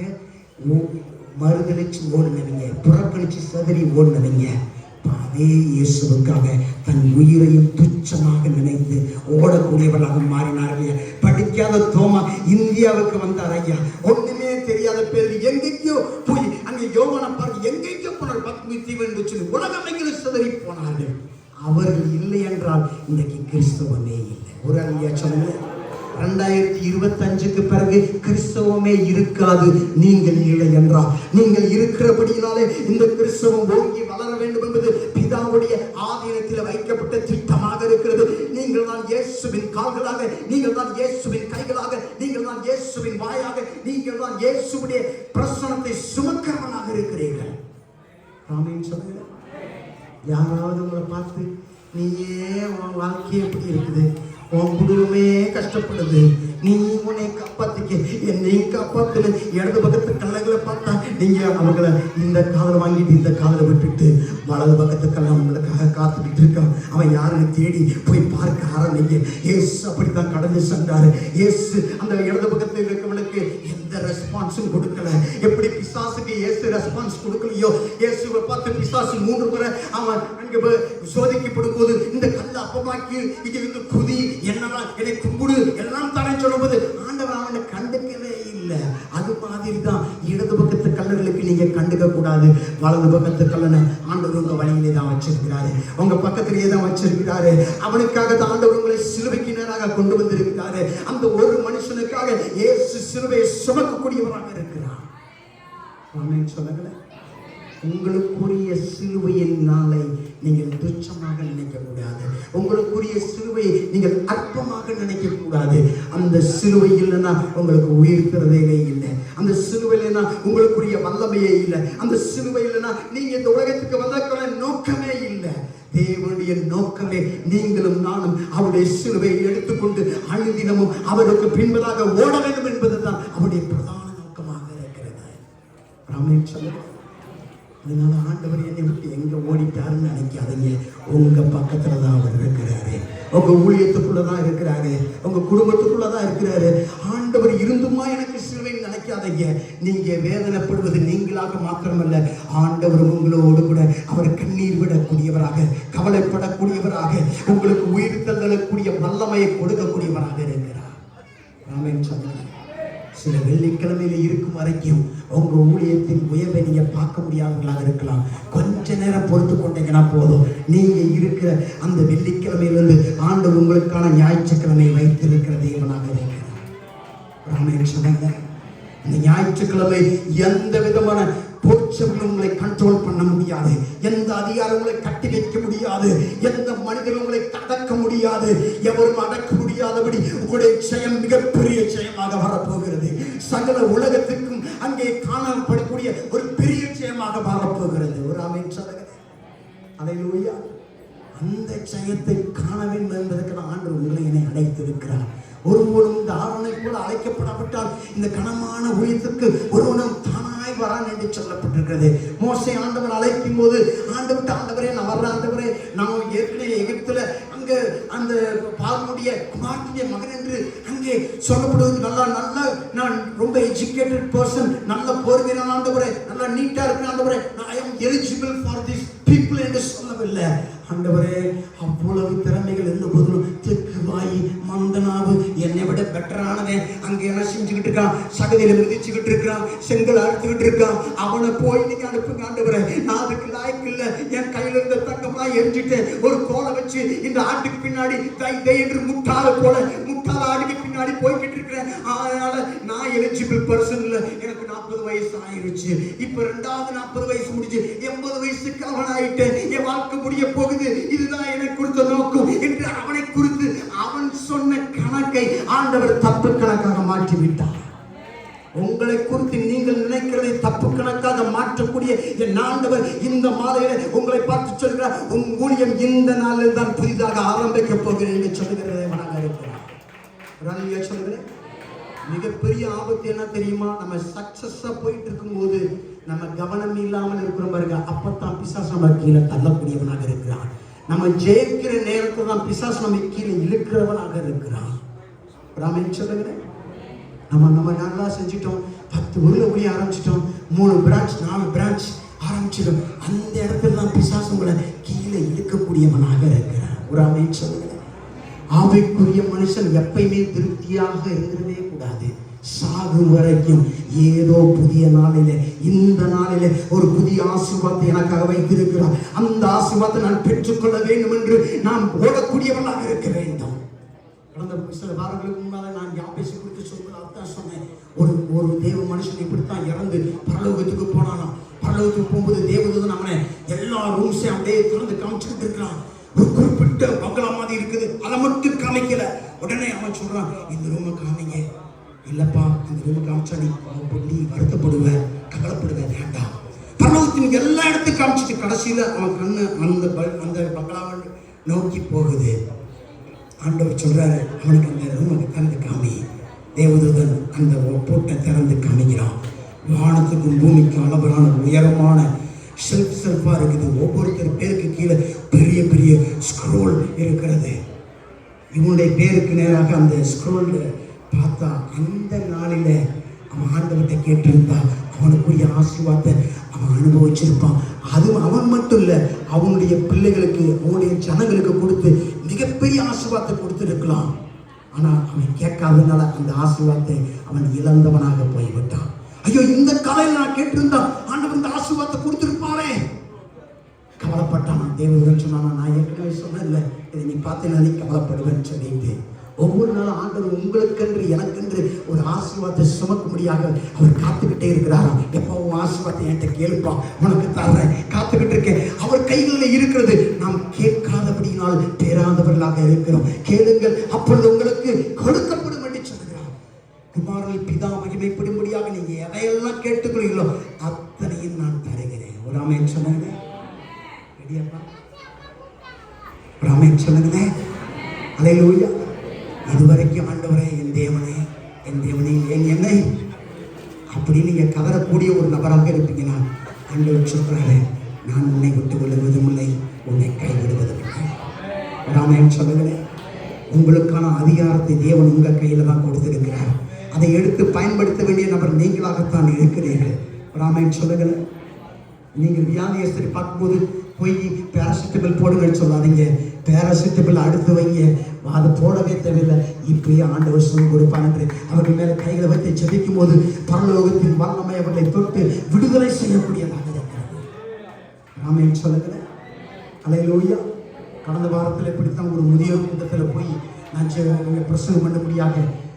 மறுதளிச்சு ஓடினவங்க, புறக்கணிச்சு சதறி ஓடினவங்க அதே இயேசுவுக்காக தன் உயிரையும் துச்சமாக நினைத்து ஓடக்கூடியவர்களாக மாறினார்கள். படிக்காத தோமா இந்தியாவுக்கு வந்தார் ஐயா. ஒண்ணுமே தெரியாத பேர் எங்கேயோ போய் அங்கே யோவானை பார்த்து எங்கேயோ போனார். பத்மி தீவு என்று சொல்லி உலகமைக்கு சிதறி போனார்கள். அவர்கள் இல்லை என்றால் இன்றைக்கு கிறிஸ்தவமே இல்லை. ஒரு ஐயா சொல்லுங்க, 2025க்கு பிறகு கிறிஸ்தவமே இருக்காது நீங்கள் இல்லை என்றால். நீங்கள் இருக்கிறபடியினாலே இந்த கிறிஸ்தவம் ஓங்கி வளர வேண்டும் என்பது பிதாவுடைய ஆதீனத்தில் வைக்கப்பட்ட திட்டமாக இருக்கிறது. நீங்கள் தான் இயேசுவின் கால்களாக, நீங்கள் தான் இயேசுவின் கைகளாக, நீங்கள் தான் இயேசுவின் வாயாக, நீங்கள் தான் இயேசுவுடைய பிரசனத்தை சுமக்கிறவனாக இருக்கிறீர்கள். ஆமென் சொல்லுங்க. யாராவது உங்களை பார்த்து நீயே உன் வாழ்க்கை எப்படி இருக்குது, உன் குடும்பமே கஷ்டப்படுது, நீ உன்னை காப்பாத்திக்க என்னையும் காப்பாத்துன்னு இடது பக்கத்து கல்லைகளை பார்த்தா நீங்க அவங்கள இந்த காதலை வாங்கிட்டு இந்த காதலை விட்டுட்டு வலது பக்கத்துக்கெல்லாம் உங்களுக்காக காத்துக்கிட்டு இருக்கான். அவன் யாருன்னு தேடி போய் பார்க்க ஆரம்பிங்க. இயேசு அப்படித்தான் கடந்து சென்றாரு. இயேசு அந்த இடது பக்கத்தில் இருக்கவனுக்கு எந்த ரெஸ்பான்ஸும் கொடுக்கல. எப்படி பிசாசுக்கு இயேசு ரெஸ்பான்ஸ் கொடுக்கலையோ, இயேசுவை பார்த்து பிசாசு 3 முறை அவன் அங்கே சோதிக்கப்படும் போது இந்த கல்லை அப்பமாக்கி இங்கிருந்து குதி, என்னதான் என்னை கும்பிடு எல்லாம் தடை சொல்லும்போது ஆண்டவர் அவனை கண்டுக்கவே இல்லை. அது மாதிரி தான் இடது பக்கத்து கல்லர்களுக்கு நீங்க கண்டுக்க கூடாது. வலது பக்கத்து கல்லனை ஆண்டவர் உங்க வழியிலே தான் வச்சிருக்கிறாரு, உங்க பக்கத்திலேயே தான் வச்சிருக்கிறாரு. அவனுக்காக தான் ஆண்டவர் உங்களை சிலுவைக்கு நேராக கொண்டு வந்திருக்கிறாரு. அந்த ஒரு மனுஷனுக்காக இயேசு சிலுவையை சுமக்கக்கூடியவராக இருக்கிறார். ஆமென் சொல்லுங்களேன். உங்களுக்குரிய சிலுவையின் நாளை நீங்கள் துச்சமாக நினைக்க கூடாது. உங்களுக்குரிய சிலுவையை நீங்கள் அற்பமாக நினைக்க கூடாது. அந்த சிலுவை இல்லைன்னா உங்களுக்கு உயிர்க்கிறதே இல்லை. அந்த சிலுவை இல்லைன்னா உங்களுக்குரிய வல்லமையே இல்லை. அந்த சிலுவை இல்லைன்னா நீங்க இந்த உலகத்துக்கு வந்தக்கான நோக்கமே இல்லை. தேவனுடைய நோக்கமே நீங்களும் நானும் அவருடைய சிலுவையை எடுத்துக்கொண்டு அனுதினமும் அவருக்கு பின்பதாக ஓட வேண்டும் என்பதுதான் அவருடைய பிரதான நோக்கமாக இருக்கிறது. ஆமென் சொல்லுங்க. அதனால ஆண்டவர் என்னை விட்டு எங்க ஓடிட்டாருன்னு நினைக்காதீங்க. உங்க பக்கத்துல தான் அவர் இருக்கிறாரு, உங்க ஊழியத்துக்குள்ளதான் இருக்கிறாரு, உங்க குடும்பத்துக்குள்ளதான் இருக்கிறாரு. ஆண்டவர் இருந்துமா எனக்கு சிலுவைன்னு நினைக்காதீங்க. நீங்க வேதனைப்படுவது நீங்களாக மாத்திரமல்ல, ஆண்டவர் உங்களோடு கூட அவர் கண்ணீர் விடக்கூடியவராக, கவலைப்படக்கூடியவராக, உங்களுக்கு உயிர் தள்ளக்கூடிய வல்லமையை கொடுக்கக்கூடியவராக இருக்கிறார். ஆமென் சொல்லுங்க. சில வெள்ளிக்கிழமையில இருக்கும் வரைக்கும் உங்க ஊழியத்தின் உயர்வை நீங்க பார்க்க முடியாதவர்களாக இருக்கலாம். கொஞ்ச நேரம் பொறுத்து கொண்டீங்கன்னா போதும். நீங்க இருக்கிற அந்த வெள்ளிக்கிழமையிலிருந்து ஆண்டவர் உங்களுக்கான ஞாயிற்றுக்கிழமை வைத்திருக்கிற தேவனாக இருக்கிறார். இந்த ஞாயிற்றுக்கிழமை எந்த விதமான போச்சவர்களும் உங்களை கண்ட்ரோல் பண்ண முடியாது. எந்த அதிகாரங்களை கட்டி வைக்க முடியாது. எந்த மனிதனும் உங்களை அடக்க முடியாது. எவரும் அடக்க முடியாதபடி உங்களுடைய ஜெயம் மிகப்பெரிய ஜெயமாக வரப்போகிறது. சகல உலகத்திற்கும் அங்கே காணப்படக்கூடிய ஒரு பெரிய ஜெயமாக வரப்போகிறது. ஒரு ஆமென் சொல்லுங்க. அல்லேலூயா. அந்த ஜெயத்தை காண வேண்டும் என்பதற்கு ஆண்டவர் உங்களை என்னை அழைத்திருக்கிறார். ஒருவனும் இந்த ஆரணை போல அழைக்கப்படப்பட்டால் இந்த கனமான ஊழியத்துக்கு ஒருவனும் தானாய் வரான் என்று சொல்லப்பட்டிருக்கிறது. மோசே ஆண்டவர் அழைக்கும் போது ஆண்டவரே நான் வர்ற ஆண்டவரே, நான் ஏற்கனவே எகிப்துல அங்க அந்த பார்வனுடைய குமாரனுடைய மகன் என்று அங்கே சொல்லப்படுவது நல்லா நான் ரொம்ப எஜுகேட்டட் பர்சன், நல்ல போர் வீரன் ஆண்டவரே, நல்லா நீட்டா இருக்கிற ஆண்டவரே, நான் ஐ அம் எலிஜிபிள் ஃபார் திஸ் பீப்புள் என்று சொல்லவில்லை. ஆண்டவரே அவ்வளவு திறமைகள் இருந்த போதிலும் தெற்கு வாயி மந்தனாவு என்னை விட பெட்டரானவன் அங்கே என்ன செஞ்சுக்கிட்டு இருக்கான், சகதியில மிதிச்சுக்கிட்டு இருக்கான், செங்கல் அறுத்துக்கிட்டு இருக்கான், அவனை போய் நீங்க அனுப்புங்க ஆண்டவரே, நான் அதுக்கு லாய்க்கு இல்லை. என் கையில இருந்த தங்கம்லாம் எரிஞ்சிட்டு ஒரு கோலை வச்சு இந்த ஆட்டுக்கு பின்னாடி என்று முட்டாள போல முட்டாள ஆட்டுக்கு பின்னாடி போய்கிட்டு இருக்கிறேன். அதனால நான் எலிஜிபிள் பர்சன் இல்லை. எனக்கு 40 வயசு ஆயிருச்சு. இப்ப 2வது 40 வயசு முடிச்சு 80 வயசுக்கு அவன் ஆயிட்டு என் வாழ்க்கை முடிய போகுது. இதுதான் எனக்கு கொடுத்த நோக்கம் என்று அவனை குறித்து அவன் சொன்ன கணக்கை ஆண்டவர் தப்பு கணக்காக மாற்றி விட்டார். உங்களை குறித்து நீங்கள் நினைக்கிறதை தப்பு கணக்காக மாற்றக்கூடிய என் ஆண்டவர் இந்த மாலையில உங்களை பார்த்து சொல்கிறார், உன் ஊழியம் இந்த நாளில் தான் புதிதாக ஆரம்பிக்க போகிறேன் என்று சொல்லுகிறதை சொல்லுகிறேன். மிகப்பெரிய ஆபத்து என்ன தெரியுமா? நம்ம சக்சஸா போயிட்டு இருக்கும் போது நம்ம கவனம் இல்லாமல் இருக்கிறோம் பாருங்க, அப்பத்தான் பிசாசு நம்ம கீழே தள்ளக்கூடியவனாக இருக்கிறான். நம்ம ஜெயிக்கிற நேரத்தை தான் பிசாசு நம்ம கீழே இழுக்கிறவனாக இருக்கிறான். ராமன் சொல்லுங்க. நம்ம நல்லா செஞ்சிட்டோம், 10 ஊர்ல போய் ஆரம்பிச்சிட்டோம், 3 பிரான்ச் 4 பிரான்ச் ஆரம்பிச்சிடும். அந்த இடத்துல தான் பிசாசு உங்களை கீழே இழுக்கக்கூடியவனாக இருக்கிறான். ஒரு ஆமென் சொல்லுங்க. ஆவிக்குரிய மனுஷன் எப்பயுமே திருப்தியாக இருந்ததே கூடாது. சாகும் வரைக்கும் ஏதோ புதிய நாளிலே, இந்த நாளிலே ஒரு புதிய ஆசீர்வாதத்தை எனக்காக வைத்திருக்கிறார். அந்த ஆசீர்வாதத்தை நான் பெற்றுக்கொள்ள வேண்டும் என்று நான் ஓடக்கூடியவனாக இருக்க வேண்டும். கடந்த சில வாரங்களுக்கு முன்னால நான் யாபேசு குறித்து சொல்வது அதான் சொன்னேன். ஒரு தேவ மனுஷன் இப்படித்தான் இறந்து பரலோகத்துக்கு போனானாம். பரலோகத்துக்கு போகும்போது தேவதூதன் அவனை எல்லா ரூம்ஸையும் அப்படியே திறந்து காமிச்சுக்கிட்டு இருக்கிறான். ஒரு குறிப்பிட்ட பங்களா மாதிரி இருக்குது, அதை மட்டும் காமிக்கல. உடனே அவன் சொல்றான், இந்த ரூமை காமிங்க. இல்லப்பா, இந்த ரூமை காமிச்சா நீ வருத்தப்படுவ, கவலைப்படுவ, வேண்டாம். பரலோகத்தின் எல்லா இடத்தையும் காமிச்சிட்டு கடைசியில அவன் கண்ணு அந்த பங்களாவை நோக்கி போகுது. ஆண்டவர் சொல்றாரு, அவனுக்கு அந்த ரூமை திறந்து காமி. தேவதூதன் அந்த பூட்டை திறந்து காமிக்கிறான். வானத்துக்கும் பூமிக்கும் அளவிலான உயரமான செல்ஃபா இருக்குது. ஒவ்வொருத்தர் பேருக்கு கீழே பெரிய பெரிய ஸ்க்ரோல் இருக்கிறது. இவனுடைய பேருக்கு நேராக அந்த ஸ்க்ரோல் பார்த்தா அந்த நாளில அவன் ஆண்டவர்கிட்ட கேட்டிருந்தா அவனுக்குரிய ஆசீர்வாதத்தை அவன் அனுபவிச்சிருப்பான். அது அவன் மட்டும் இல்லை, அவனுடைய பிள்ளைகளுக்கு, அவனுடைய ஜனங்களுக்கு கொடுத்து மிகப்பெரிய ஆசீர்வாதத்தை கொடுத்துருக்கலாம். ஆனால் அவன் கேட்காதனால அந்த ஆசீர்வாதத்தை அவன் இழந்தவனாக போய்விட்டான். ஐயோ, இந்த காலையில் நான் கேட்டிருந்தா ஆண்டவர் இந்த ஆசீர்வாதத்தை கொடுத்திருப்பாரே. கவலைப்பட்டான். தேவதூதன் சொன்னானா, நான் ஏற்கனவே சொன்னேன்ல, இதை நீ பார்த்தேன்னா நீ கவலைப்படுவேன்னு சொல்லிட்டு ஒவ்வொரு நாளும் ஆண்டவர் உங்களுக்கென்று எனக்கென்று ஒரு ஆசீர்வாதத்தை சுமக்கும்படியாக அவர் காத்துக்கிட்டே இருக்கிறாராம். எப்போ உன் ஆசீர்வாதத்தை என்கிட்ட கேளுப்பா, உனக்கு தர்றேன், காத்துக்கிட்டு இருக்கேன். அவர் கைகளில் இருக்கிறது. நாம் கேட்காதபடியினால் தேராதவர்களாக இருக்கிறோம். கேளுங்கள், அப்பொழுது உங்களுக்கு கொடுக்கப்படும் என்று சொல்கிறார். குமாரனில் பிதா மகிமைப்படும்படியாக நீங்க எதையெல்லாம் கேட்டுக்கொள்கிறீர்களோ அத்தனையும் நான் தருகிறேன். ஒரு ஆமென் சொல்லுங்க. ரெடியாப்பா? ஒரு ஆமென் சொல்லுங்களே. அல்லேலூயா. இதுவரைக்கும் ஆண்டவரே, என் தேவனே, என் தேவனே, என் என்னை அப்படி நீங்க கதறக்கூடிய ஒரு நபராக இருப்பீங்கன்னா ஆண்டவர் சொல்றாரு, நான் உன்னை விட்டு விடுவதும் இல்லை, உன்னை கைவிடுவதும் இல்லை. ஆமென் சொல்லுங்களேன். உங்களுக்கான அதிகாரத்தை தேவன் உங்க கையில தான் கொடுத்திருக்கிறார். அதை எடுத்து பயன்படுத்த வேண்டிய நபர் நீங்களாகத்தான் இருக்கிறீர்கள். ஆமென் சொல்லுங்களேன். நீங்கள் வியாதியஸ்தரை பார்க்கும்போது போய் பேராசிட்டபிள் போடுங்கன்னு சொல்லாதீங்க. பேராசிட்டபிள் அடுத்து வைங்க, அதை போடவே தேவையில்லை. இப்பயே ஆண்டவர் சுகம் கொடுப்பான் என்று அவர்கள் மேலே கைகளை வைத்து ஜெபிக்கும் போது பரலோகத்தின் வல்லமை அவர்களை தொட்டு விடுதலை செய்யக்கூடியதாக இருக்கிறது. ஆமென் சொல்லுங்களேன். அல்லேலூயா. கடந்த வாரத்தில் இப்படித்தான் ஒரு முதியோர் கூட்டத்தில் போய் நான் பிரசங்கம் பண்ணும்படியாக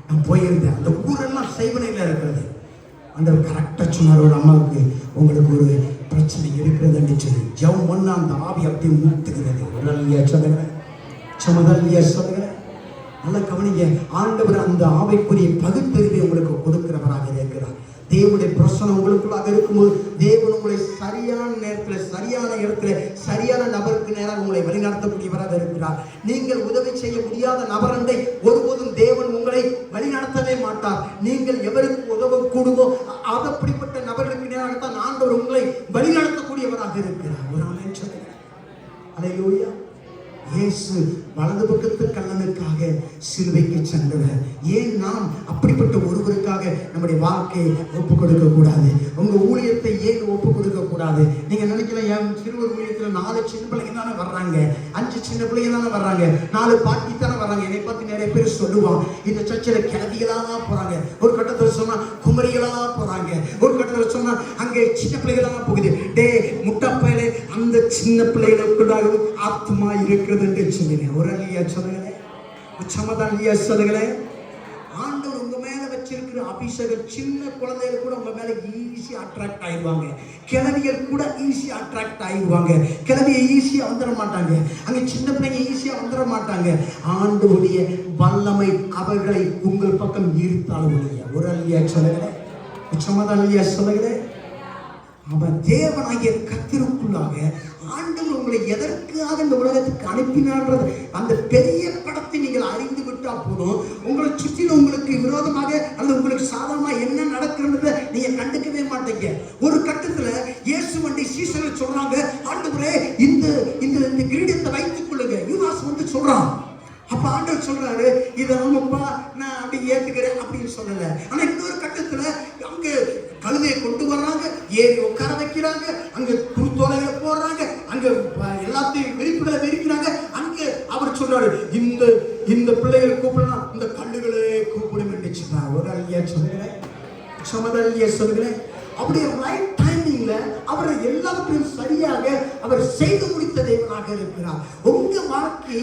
நான் போயிருந்தேன். அந்த ஊரெல்லாம் செய்வனையில் இருக்கிறது. அந்த கரெக்டாக சொன்னார், ஒரு அம்மாவுக்கு உங்களுக்கு ஒரு பிரச்சனை இருக்கிறது என்று சொல்லி ஜெபம் பண்ண அந்த ஆவி அப்படியே மூட்டுகிறது. சொல்லுங்க, சுமதல்லையா சொல்லுங்க. நல்லா கவனிங்க. ஆண்டவர் அந்த ஆவிக்குரிய பகுத்தறிவை உங்களுக்கு கொடுக்கிறவராக இருக்கிறார். தேவனுடைய பிரசனம் உங்களுக்குள்ளாக இருக்கும்போது தேவன் உங்களை சரியான நேரத்தில், சரியான இடத்துல, சரியான நபருக்கு நேராக உங்களை வழிநடத்தக்கூடியவராக இருக்கிறார். நீங்கள் உதவி செய்ய முடியாத நபரண்டை ஒருபோதும் தேவன் உங்களை வழிநடத்தவே மாட்டார். நீங்கள் எவருக்கு உதவ கூடுமோ அப்படிப்பட்ட நபர்களுக்கு நேராகத்தான் ஆண்டவர் உங்களை வழிநடத்தக்கூடியவராக இருக்கிறார். ஒரு ஆமென் சொல்லுங்க. அல்லேலூயா. இயேசு வலது பக்கத்து கல்லனுக்காக சிலுவைக்கு சென்றவர். ஏன் நாம் அப்படிப்பட்ட ஒருவருக்காக நம்முடைய வாழ்க்கையை ஒப்புக் கொடுக்க கூடாது? உங்க ஊழியத்தை ஏன் ஒப்புக் கொடுக்க கூடாது? நீங்க நினைக்கலாம், என் சிறுவர் ஊழியத்துல 4 சின்ன பிள்ளைங்க தானே வர்றாங்க, 5 சின்ன பிள்ளைங்க தானே வர்றாங்க, 4 பாட்டி தானே வர்றாங்க. என்னை பத்தி நிறைய பேர் சொல்லுவான், இந்த சர்ச்சில் கிழவிகளா போறாங்க, ஒரு கட்டத்தில் சொன்னா குமரிகளா போறாங்க, ஒரு கட்டத்தில் சொன்னா அங்கே சின்ன பிள்ளைகளா போகுது. டே முட்டப்பையிலே அந்த சின்ன பிள்ளைகளுக்குள்ளாக ஆத்மா இருக்கிறது என்று சொன்னேன். ஒரு அல்லையா சொல்லுங்களே, சமதல்லையா சொல்லுங்களே. ஆண்டவர் உங்க மேல வச்சிருக்கிற அபிஷேகம் சின்ன குழந்தைகள் கூட உங்க மேல ஈஸியா அட்ராக்ட் ஆயிடுவாங்க. கிழவிகள் கூட ஈஸியா அட்ராக்ட் ஆயிடுவாங்க. கிழவியை ஈஸியா வந்துட மாட்டாங்க, அங்க சின்ன பிள்ளைங்க ஈஸியா வந்துட மாட்டாங்க. ஆண்டவருடைய வல்லமை அவர்களை உங்கள் பக்கம் ஈர்த்தாலும் இல்லையா? ஒரு அல்லையா சொல்லுங்களே, சமதல்லையா சொல்லுங்களே. அவன் தேவனாகிய கர்த்தருக்குள்ளாக ஆண்டவர் உங்களை எதற்காக இந்த உலகத்துக்கு அனுப்பினான்றது அந்த பெரிய படத்தை நீங்கள் அறிந்து விட்டா போதும். உங்களை சுற்றிலும் உங்களுக்கு விரோதமாக அல்லது உங்களுக்கு சாதகமாக என்ன நடக்கிறத நீங்க கண்டுக்கவே மாட்டீங்க. ஒரு கட்டத்துல இயேசு வண்டி சீசர்கள் சொல்றாங்க, ஆண்டவரே இந்த இந்த கிரீடத்தை வைத்துக் கொள்ளுங்க. யூதாஸ் வந்து சொல்றான். அப்ப ஆண்டவர் சொல்றாரு, இதை நம்மப்பா நான் அப்படி ஏத்துக்கிறேன் அப்படின்னு சொல்லல. ஆனா இன்னொரு கட்டத்துல அங்க கழுதையை கொண்டு வர்றாங்க, ஏறி உட்கார வைக்கிறாங்க, அங்க குருத்தோலைகளை போடுறாங்க, அங்க எல்லாத்தையும் வெறிப்புகளை வெறிக்கிறாங்க. அங்க அவர் சொல்றாரு, இந்த பிள்ளைகளை கூப்பிடலாம், இந்த கல்லுகளே கூப்பிடும் என்று சொன்னார். ஒரு அல்லையா சொல்லுகிறேன், சமதல்லியா சொல்லுகிறேன். அப்படியே ரைட் டைமிங்ல அவர் எல்லாவற்றையும் சரியாக அவர் செய்து முடித்த தேவனாக இருக்கிறார். உங்க வாழ்க்கை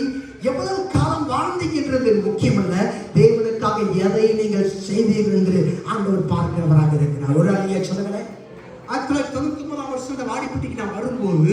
எவ்வளவு காலம் வாழ்ந்தீங்கன்றது முக்கியமல்ல, தேவனுக்காக எதை நீங்கள் செய்தீர்கள் என்று ஆண்டவர் பார்க்கிறவராக இருக்கிறார். ஒரு அல்லையா சொல்லுகிறேன். 1999 வருஷம் இந்த வாடிப்பட்டிக்கு நான் வரும்போது,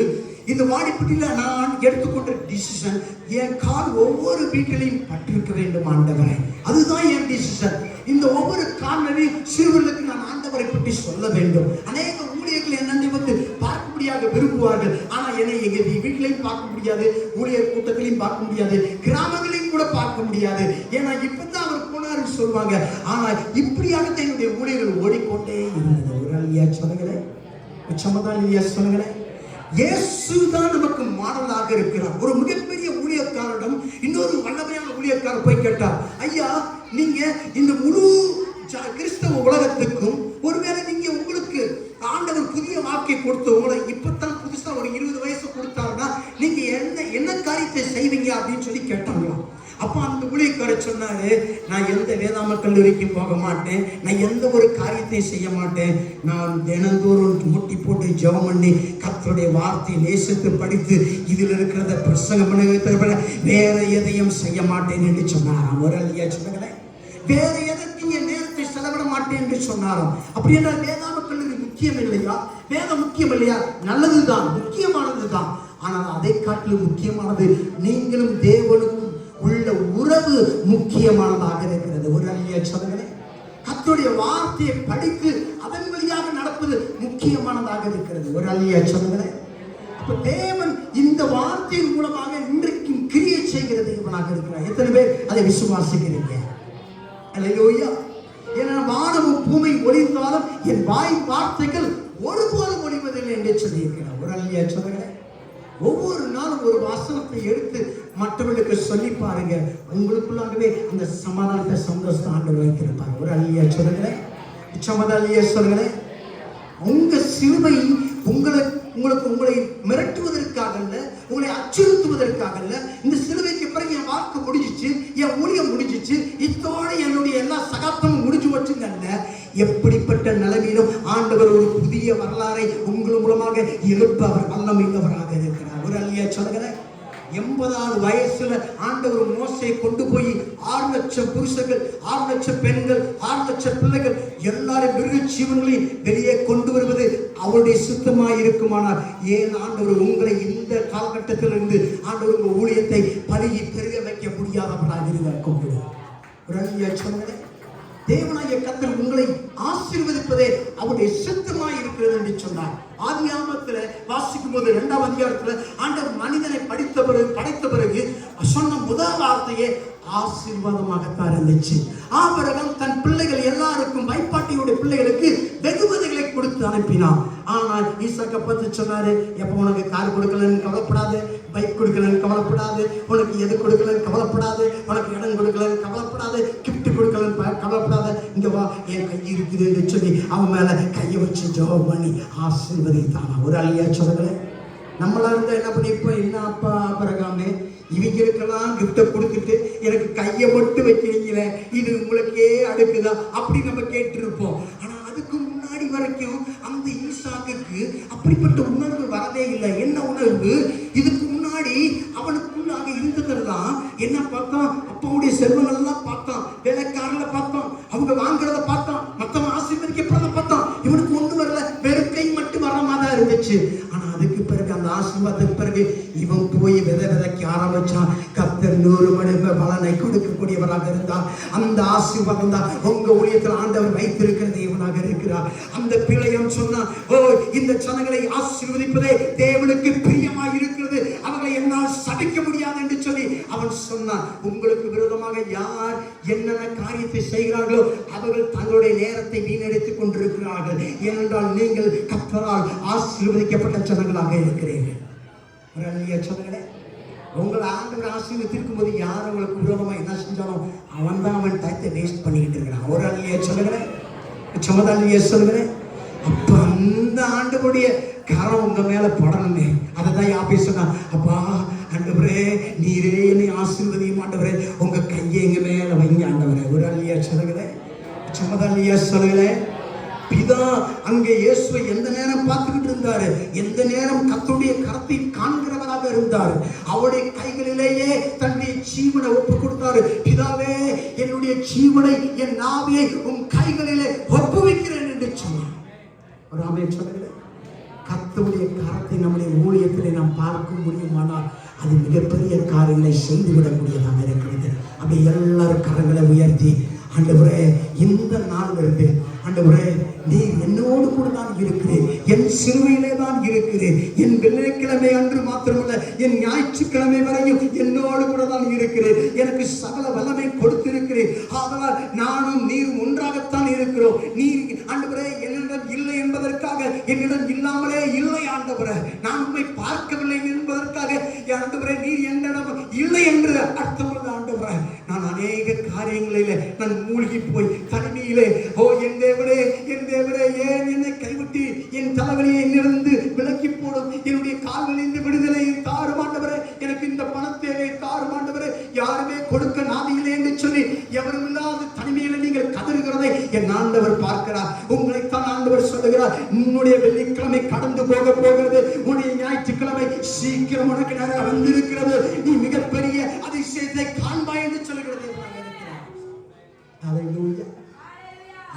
இந்த வாடிப்பட்டியில நான் எடுத்துக்கொண்ட டிசிஷன், என் கால் ஒவ்வொரு வீட்டிலையும் பட்டிருக்க வேண்டும் ஆண்டவரை. அதுதான் என் டிசிஷன். இந்த ஒவ்வொரு கால்நடையும் சிறுவர்களுக்கு நான் ஆண்டவரை பற்றி சொல்ல வேண்டும். அநேக ஊழியர்கள் என்னை வந்து பார்க்க முடியாத விரும்புவார்கள். ஆனா என்னை எங்க வீட்டிலையும் பார்க்க முடியாது, ஊழியர் கூட்டத்திலையும் பார்க்க முடியாது, கிராமங்களையும் கூட பார்க்க முடியாது. ஏன்னா இப்பதான் அவர் போனாருன்னு சொல்லுவாங்க. ஆனா இப்படியாக என்னுடைய ஊழியர்கள் ஓடிக்கொண்டே இருந்தது. ஒரு அல்லையா சொல்லுங்களேன், சமதானியா சொல்லுங்களேன். இயேசுதான் நமக்கு மாடலாக இருக்கிறார். ஒரு மிகப்பெரிய ஊழியக்காரரிடம் இன்னொரு வல்லமையான ஊழியக்காரர் போய் கேட்டார், ஐயா, நீங்க இந்த முழு கிறிஸ்தவ உலகத்துக்கும் ஒருவேளை நீங்க உங்களுக்கு ஆண்டவர் புதிய வாக்கை கொடுத்து உங்களை இப்பதான் புதுசா ஒரு 20 வயசு கொடுத்தாருன்னா நீங்க என்ன காரியத்தை செய்வீங்க அப்படின்னு சொல்லி கேட்டாங்களாம். அப்ப அந்த ஊழியக்காரர் சொன்னாரு, நான் எந்த வேதாம கல்லூரிக்கு போக மாட்டேன், நான் எந்த ஒரு காரியத்தையும் செய்ய மாட்டேன், நான் தினந்தோறும் முட்டி போட்டு ஜெபம் பண்ணி கர்த்தருடைய வார்த்தையை நேசித்து படித்து இதில் இருக்கிறத பிரசங்கம் பண்ண வேற எதையும் செய்ய மாட்டேன் என்று சொன்னாராம். ஒரு அல்லையா சொல்லுங்களேன். வேற எதற்கு நேரத்தை செலவிட மாட்டேன் என்று சொன்னாராம். அப்படி என்றால் வேதாம கல்லூரி முக்கியம் இல்லையா? வேதம் முக்கியம் இல்லையா? நல்லதுதான், முக்கியமானதுதான். ஆனால் அதை காட்டிலும் முக்கியமானது நீங்களும் தேவனுக்கும் உள்ள உறவு முக்கியமானதாக இருக்கிறது. ஒரு அல்லையா சொல்லுங்களே. கர்த்தருடைய வார்த்தையை படித்து அதன் வழியாக நடப்பது முக்கியமானதாக இருக்கிறது. ஒரு அல்லையா சொல்லுங்களே. அப்ப தேவன் இந்த வார்த்தையின் மூலமாக இன்றைக்கும் கிரியை செய்கிற தேவனாக இருக்கிறார். எத்தனை பேர் அதை விசுவாசிக்கிறீங்க? அல்லேலூயா. ஏன்னா வானமும் பூமி ஒளிந்தாலும் என் வாய் வார்த்தைகள் ஒருபோதும் ஒளிவதில்லை என்று சொல்லியிருக்கிறார். ஒரு அல்லையா சொல்லுங்களே. ஒவ்வொரு நாளும் ஒரு வசனத்தை எடுத்து மற்றவர்களுக்கு சொல்லி பாருங்க, உங்களுக்குள்ளாகவே அந்த சமாதானத்தை சந்தோஷத்தை ஆண்டவர் வைத்திருப்பாங்க. ஒரு அல்லையா சொல்லுங்களேன், சமாதானியா சொல்லுங்களேன். உங்க சிலுவை உங்களை மிரட்டுவதற்காக அல்ல, உங்களை அச்சுறுத்துவதற்காக அல்ல. இந்த சிலுவைக்கு பிறகு என் வாழ்க்கை முடிஞ்சிச்சு, என் ஊழியம் முடிஞ்சிச்சு, இத்தோட என்னுடைய எல்லா சகாப்தமும் முடிஞ்சு வச்சுங்க அல்ல. எப்படிப்பட்ட நிலைமையிலும் ஆண்டவர் ஒரு புதிய வரலாறை உங்கள் மூலமாக எழுப்ப அவர் வல்லமையுள்ளவராக இருக்கிறார். ஒரு அல்லையா சொல்லுங்களேன். 80வது வயசுல ஆண்டவர் மோசையை கொண்டு போய் 6 லட்சம் புருஷர்கள், 6 லட்சம் பெண்கள், 6 லட்சம் பிள்ளைகள் எல்லாரும் மிருக ஜீவன்களையும் வெளியே கொண்டு வருவது அவருடைய சுத்தமாய் இருக்குமானால், ஏன் ஆண்டவர் உங்களை இந்த காலகட்டத்திலிருந்து ஆண்டவர் உங்க ஊழியத்தை பருகி பெருக வைக்க முடியாதவராக இருக்கும்? ஒரு அல்லையா சொல்லுங்களேன். தேவனாகிய கர்த்தர் உங்களை ஆசீர்வதிப்பதே அவருடைய சித்தமாய் இருக்கிறது என்று சொன்னார். ஆதியாகமத்துல வாசிக்கும் போது 2ஆம் அதிகாரத்துல ஆண்டவர் மனிதனை படைத்த பிறகு சொன்ன முதல் வார்த்தையே ஆசீர்வாதமாகத்தான் இருந்துச்சு. ஆபிரகாம் தன் பிள்ளைகள் எல்லாருக்கும் வைப்பாட்டியுடைய பிள்ளைகளுக்கு வெகுமதிகளை கொடுத்து அனுப்பினான். ஆனால் ஈசாக்கை பத்தி சொன்னாரு, எப்ப உனக்கு கார் கொடுக்கலன்னு கவலைப்படாது, பைக் கொடுக்கலன்னு கவலைப்படாது, உனக்கு எது கொடுக்கலன்னு கவலைப்படாது, உனக்கு இடம் கொடுக்கலன்னு கவலைப்படாது, கிஃப்ட் கொடுக்கலன்னு கவலைப்படாது, இங்க வா என் கை இருக்குது என்று சொல்லி அவன் மேல கையை வச்சு ஜெபம் பண்ணி ஆசீர்வதித்தானா. ஒரு அல்லையா சொல்லுங்களே. நம்மளா இருந்தா என்ன பண்ணிருப்போம், என்ன அப்பா ஆபிரகாமே இவங்களுக்கெல்லாம் கிஃப்ட கொடுத்துட்டு எனக்கு கையை மட்டும் வைக்கிறீங்களே, இது உங்களுக்கே அடுக்குதா அப்படி நம்ம கேட்டிருப்போம். ஆனா அதுக்கு முன்னாடி வரைக்கும் அந்த ஈசாக்குக்கு அப்படிப்பட்ட உணர்வு வரவே இல்லை. என்ன உணர்வு? இதுக்கு முன்னாடி அவனுக்குள்ளாக இருந்ததெல்லாம் என்ன பார்த்தான்? அப்பாவுடைய செல்வங்கள் எல்லாம் பார்த்தான், வேலைக்காரங்களை பார்த்தான், அவங்க வாங்குறத பார்த்தான், மற்றவன் ஆசீர்வதிக்கப்படுறத பார்த்தான். இவனுக்கு ஒண்ணு வரல, வெறும் கை மட்டும் வர மாதிரி இருந்துச்சு. ஆனா அதுக்கு பிறகு அந்த ஆசீர்வாதத்துக்கு பிறகு இவன் போய் விதைக்க ஆரம்பிச்சான். கர்த்தர் 100 மடங்கு பலனை கொடுக்கக்கூடியவராக இருந்தார். அந்த ஆசீர்வாதம் தான் உங்க ஊழியத்தில் ஆண்டவர் வைத்திருக்கிற தேவனாக இருக்கிறார். அந்த பிள்ளையம் சொன்னான், ஓ இந்த ஜனங்களை ஆசீர்வதிப்பதே தேவனுக்கு பிரியமாய் இருக்கிறது, அவர்களை என்னால் சபிக்க முடியாது என்று சொல்லி அவன் சொன்னான். உங்களுக்கு விரோதமாக யார் என்னென்ன காரியத்தை செய்கிறார்களோ அவர்கள் தங்களுடைய நேரத்தை வீணடித்துக் கொண்டிருக்கிறார்கள். ஏனென்றால் நீங்கள் கர்த்தரால் ஆசீர்வதிக்கப்பட்ட ஜனங்களாக இருக்கிறீர்கள். சொல்லுங்களேன். உங்களை ஆண்டவர் ஆசீர்வதிக்கும் போது யார் உங்களுக்கு விரோதமா என்ன செஞ்சாலும் அவன் தான் அவன் டயத்தை வேஸ்ட் பண்ணிக்கிட்டு இருக்கிறான். ஒரு அல்லையா சொல்லுங்களேன், சமதாலியா சொல்லுங்களேன். அப்ப அந்த ஆண்டவருடைய கரம் உங்க மேல படணுமே. அதை தான் யாபேஸ் சொன்னா, அப்பா ஆண்டவரே நீரே என்னை ஆசீர்வதியும் ஆண்டவரே, உங்க கையை எங்க மேல வைங்க ஆண்டவரே. ஒரு அல்லையா சொல்லுங்களேன், சுமதல்லையா சொல்லுங்களேன். பிதா அங்கே இயேசுவை எந்த நேரம் பார்த்துக்கிட்டு இருந்தாரு, எந்த நேரம் கர்த்தருடைய கரத்தை காண்கிறவராக இருந்தார். அவருடைய கைகளிலேயே தன்னுடைய ஜீவனை ஒப்பு கொடுத்தாரு. பிதாவே என்னுடைய ஜீவனை என் நாவியை உன் கைகளிலே ஒப்புவிக்கிறேன் என்று சொன்னார். ஒரு ஆமென் சொல்லுங்களேன். கர்த்தருடைய கரத்தை நம்முடைய ஊழியத்திலே நாம் பார்க்க முடியுமானால் அது மிகப்பெரிய காரியங்களை செய்துவிடக்கூடியதாக இருக்கிறது. அப்படி எல்லாரும் கரங்களை உயர்த்தி, ஆண்டவரே இந்த நாள் இருந்து ஆண்டவரே நீர் என்னோடு கூட தான் இருக்கிறேன், என் சிலுவையிலே தான் இருக்கிறேன், என் வெள்ளிக்கிழமை அன்று மாத்திரமல்ல என் ஞாயிற்றுக்கிழமை வரையும் என்னோடு கூட தான் இருக்கிறேன், எனக்கு சகல வல்லமை கொடுத்திருக்கிறேன், ஆதலால் நானும் நீரும் ஒன்றாகத்தான் இருக்கிறோம். நீர் ஆண்டவரே என்னிடம் இல்லை என்பதற்காக என்னிடம் இல்லாமலே இல்லை ஆண்டவரே, நான் உண்மை பார்க்கவில்லை என்பதற்காக ஆண்டவரே நீர் என்னிடம் இல்லை என்று அர்த்தமுள்ள ஆண்டவரே, நான் அநேக காரியங்களிலே நான் மூழ்கி போய் தனிமையிலே, ஓ என் தேவனே என் தேவனே ஏன் என்னை கைவிட்டு என் தலைவலியை என்னிருந்து விலக்கி போடும், என்னுடைய கால்களிலிருந்து விடுதலையை தாரும் ஆண்டவரே, எனக்கு இந்த பணத்தேவை தாரும் ஆண்டவரே, யாருமே கொடுக்க நாதியில்லை என்று சொல்லி எவரும் இல்லாத தனிமையில நீங்கள் கதறுகிறதை என் ஆண்டவர் பார்க்கிறார். உங்களைத்தான் ஆண்டவர் சொல்லுகிறார், உன்னுடைய வெள்ளிக்கிழமை கடந்து போகிறது, உன்னுடைய ஞாயிற்றுக்கிழமை சீக்கிரம் உனக்கு நிறைய வந்திருக்கிறது, நீ மிகப்பெரிய அதிசயத்தை காண்பாய் என்று சொல்லுகிறது.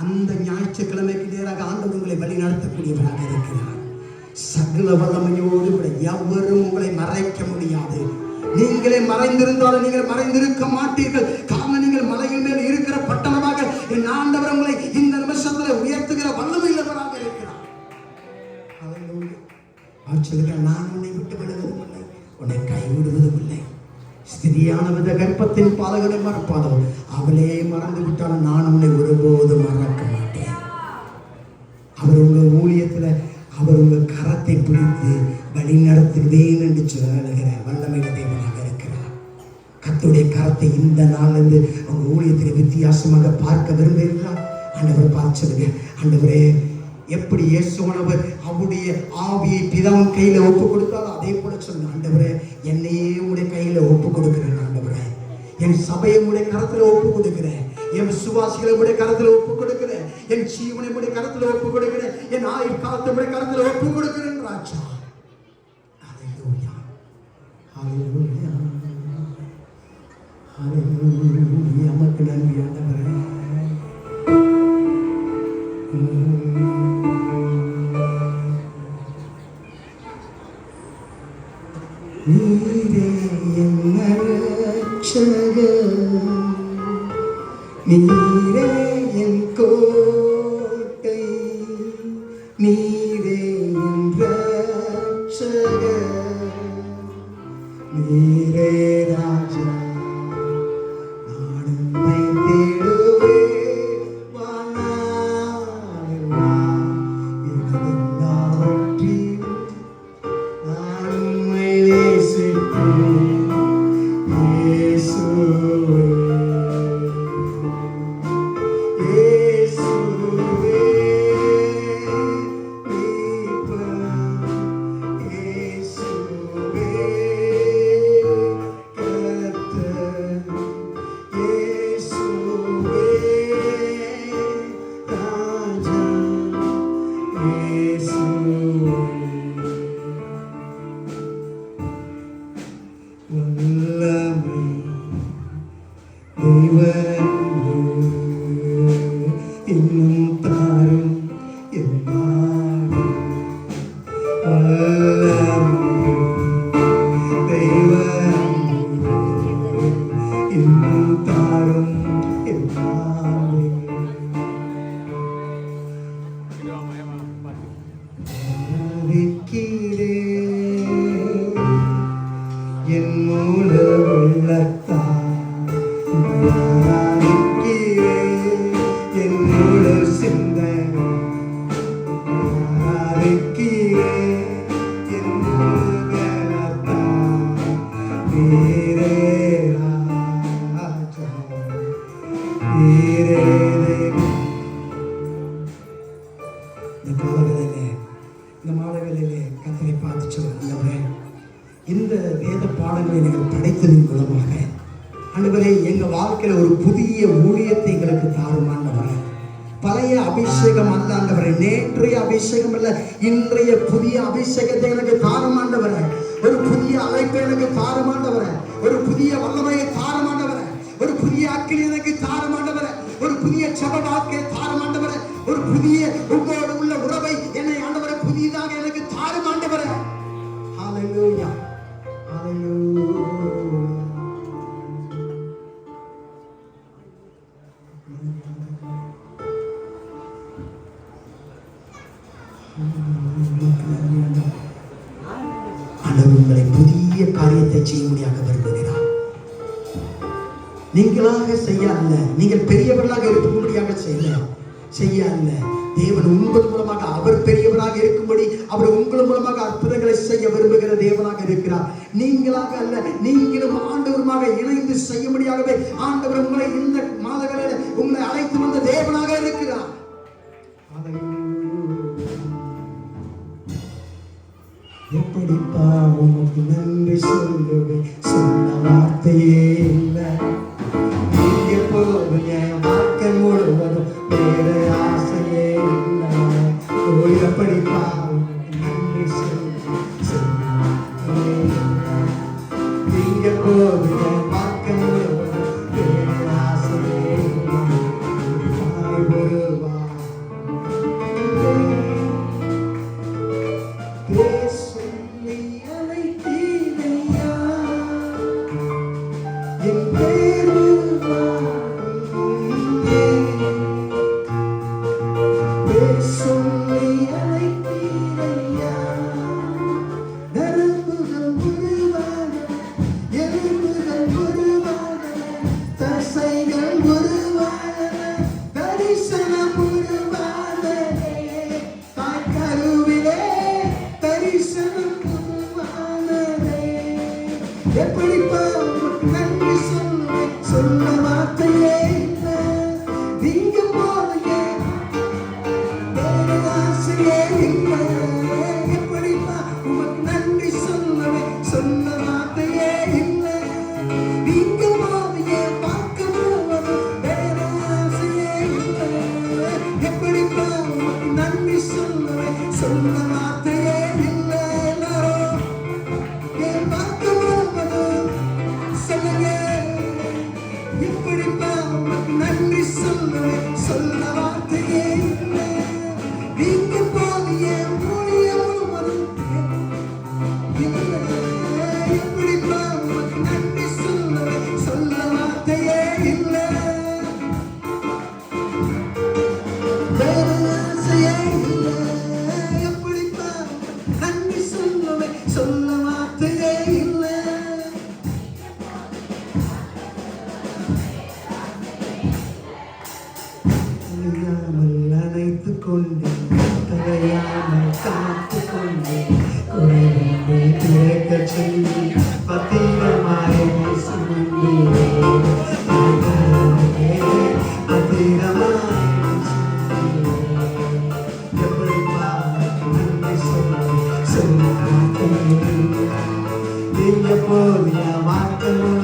அந்த ஞாயிற்றுக்கிழமைக்கு நேராக ஆண்டவர் உங்களை வழி நடத்தக்கூடியவராக இருக்கிறார். சகல வல்லமையோடு கூட எவரும் உங்களை மறைக்க முடியாது. நீங்களே மறைந்திருந்தாலும் நீங்கள் மறைந்திருக்க மாட்டீர்கள். காரணம் நீங்கள் மலையின் மேல் இருக்கிற பட்டணமாக என் ஆண்டவர் உங்களை இந்த நிமிஷத்தில் உயர்த்துகிற வல்லமையுள்ளவராக இருக்கிறார். நான் உன்னை விட்டு விடுவதும் இல்லை, உன்னை கைவிடுவதும் இல்லை. ஸ்திரியானவித கர்ப்பத்தின் பாலகனை மறப்பாளோ, அவளே மறந்து விட்டாலும் நான் உன்னை ஒருபோதும் மறக்க மாட்டேன். அவர் உங்க ஊழியத்துல அவர் உங்க கரத்தை பிடித்து வழி நடத்துவேன் என்று சொல்லுகிற வல்லமையுள்ள தேவனாக இருக்கிறார். கர்த்தருடைய கரத்தை இந்த நாளிலிருந்து உங்க ஊழியத்தில் வித்தியாசமாக பார்க்க விரும்புகிறீர்களா? ஆண்டவர் பார்த்து சொல்லுங்க, ஆண்டவரே எப்படி இயேசுவானவர் அவருடைய ஆவியை பிதாவின் கையில ஒப்பு கொடுத்தாலும் அதே போல சொல்லுங்க, ஆண்டவரே என்னையே உடைய கையில ஒப்பு கொடுக்கிறேன் ஆண்டவரே, என் சபையை உடைய கரத்துல ஒப்பு கொடுக்கிறேன், என் விசுவாசிகளை உடைய கரத்துல ஒப்பு கொடுக்கிறேன், என் ஜீவனை உடைய கரத்துல ஒப்பு கொடுக்கிறேன், என் ஆயுள் காலத்தை உடைய கரத்துல ஒப்பு கொடுக்கிறேன் ராஜா. ஹல்லேலூயா ஹல்லேலூயா ஹல்லேலூயா. நமக்கு நன்றி ஆண்டவரே. நீரே என் ரட்சகர், நீரே என் கோட்டை, நீரே என் ரட்சகர், நீரே ராஜா, நான் உம்மை தேடுவேன் வானாளெல்லாம், எனதெல்லாவற்றிலும் நான் உம்மை நேசிப்பேன் இயேசுவே. இன்னும் தாரும் தெய்வம் இன்னும் தாரும் என் மூல உள்ளத்தான் சிந்தை ஆண்டவரே, இந்த வேத பாடங்களை நீங்கள் படைத்ததின் மூலமாக ஆண்டவரே எங்கள் வாழ்க்கையில் ஒரு புதிய ஊழியத்தை எங்களுக்கு தாரும் ஆண்டவரே. பழைய அபிஷேகம் அல்ல ஆண்டவரே, நேற்றைய அபிஷேகம் அல்ல, இன்றைய புதிய அபிஷேகத்தை எனக்கு தாரும் ஆண்டவரே. ஒரு புதிய அழைப்பை எனக்கு தாரும் ஆண்டவரே. ஒரு புதிய வல்லமையை தாரும் ஆண்டவரே. ஒரு புதிய அக்கினி எனக்கு தாரும் ஆண்டவரே. ஒரு புதிய ஜெப வாழ்க்கையை தாரும் ஆண்டவரே. ஒரு புதிய உங்களோடு உள்ள உறவை என்னை ஆண்டவரே புதியதாக எனக்கு தாரும் ஆண்டவரே. ஹல்லேலூயா, ஹல்லேலூயா. ஆண்டவர் உங்களை புதிய காரியத்தை செய்யும்படியாக விரும்புகிறார். நீங்களாக செய்ய அல்ல, நீங்கள் பெரியவர்களாக இருக்கும்படியாக செய்ய அல்ல. தேவன் உங்கள் மூலமாக அவர் பெரியவராக இருக்கும்படி அவர் உங்கள் மூலமாக அற்புதங்களை செய்ய விரும்புகிற தேவனாக இருக்கிறார். நீங்களாக அல்ல, நீங்களும் ஆண்டவருமாக இணைந்து செய்யும்படியாகவே ஆண்டவர் உங்களை இந்த மாதங்களில் உங்களை அழைத்து வந்த தேவனாக இருக்கிறார். எப்படிப்பா உனக்கு நன்றி சொல்லுவேன், சொன்ன வார்த்தையே இல்லை. நீங்க போதும் என் வாழ்க்கை முழுவதும் வேற ஆசையே இல்லை. எப்படிப்பா உனக்கு நன்றி சொல்லுவேன், சொன்ன வார்த்தையே இல்லை. நீங்க போதும் என் வாழ்க்கை முழுவதும் வேற ஆசையே இல்லை. வருவா Dia punya makan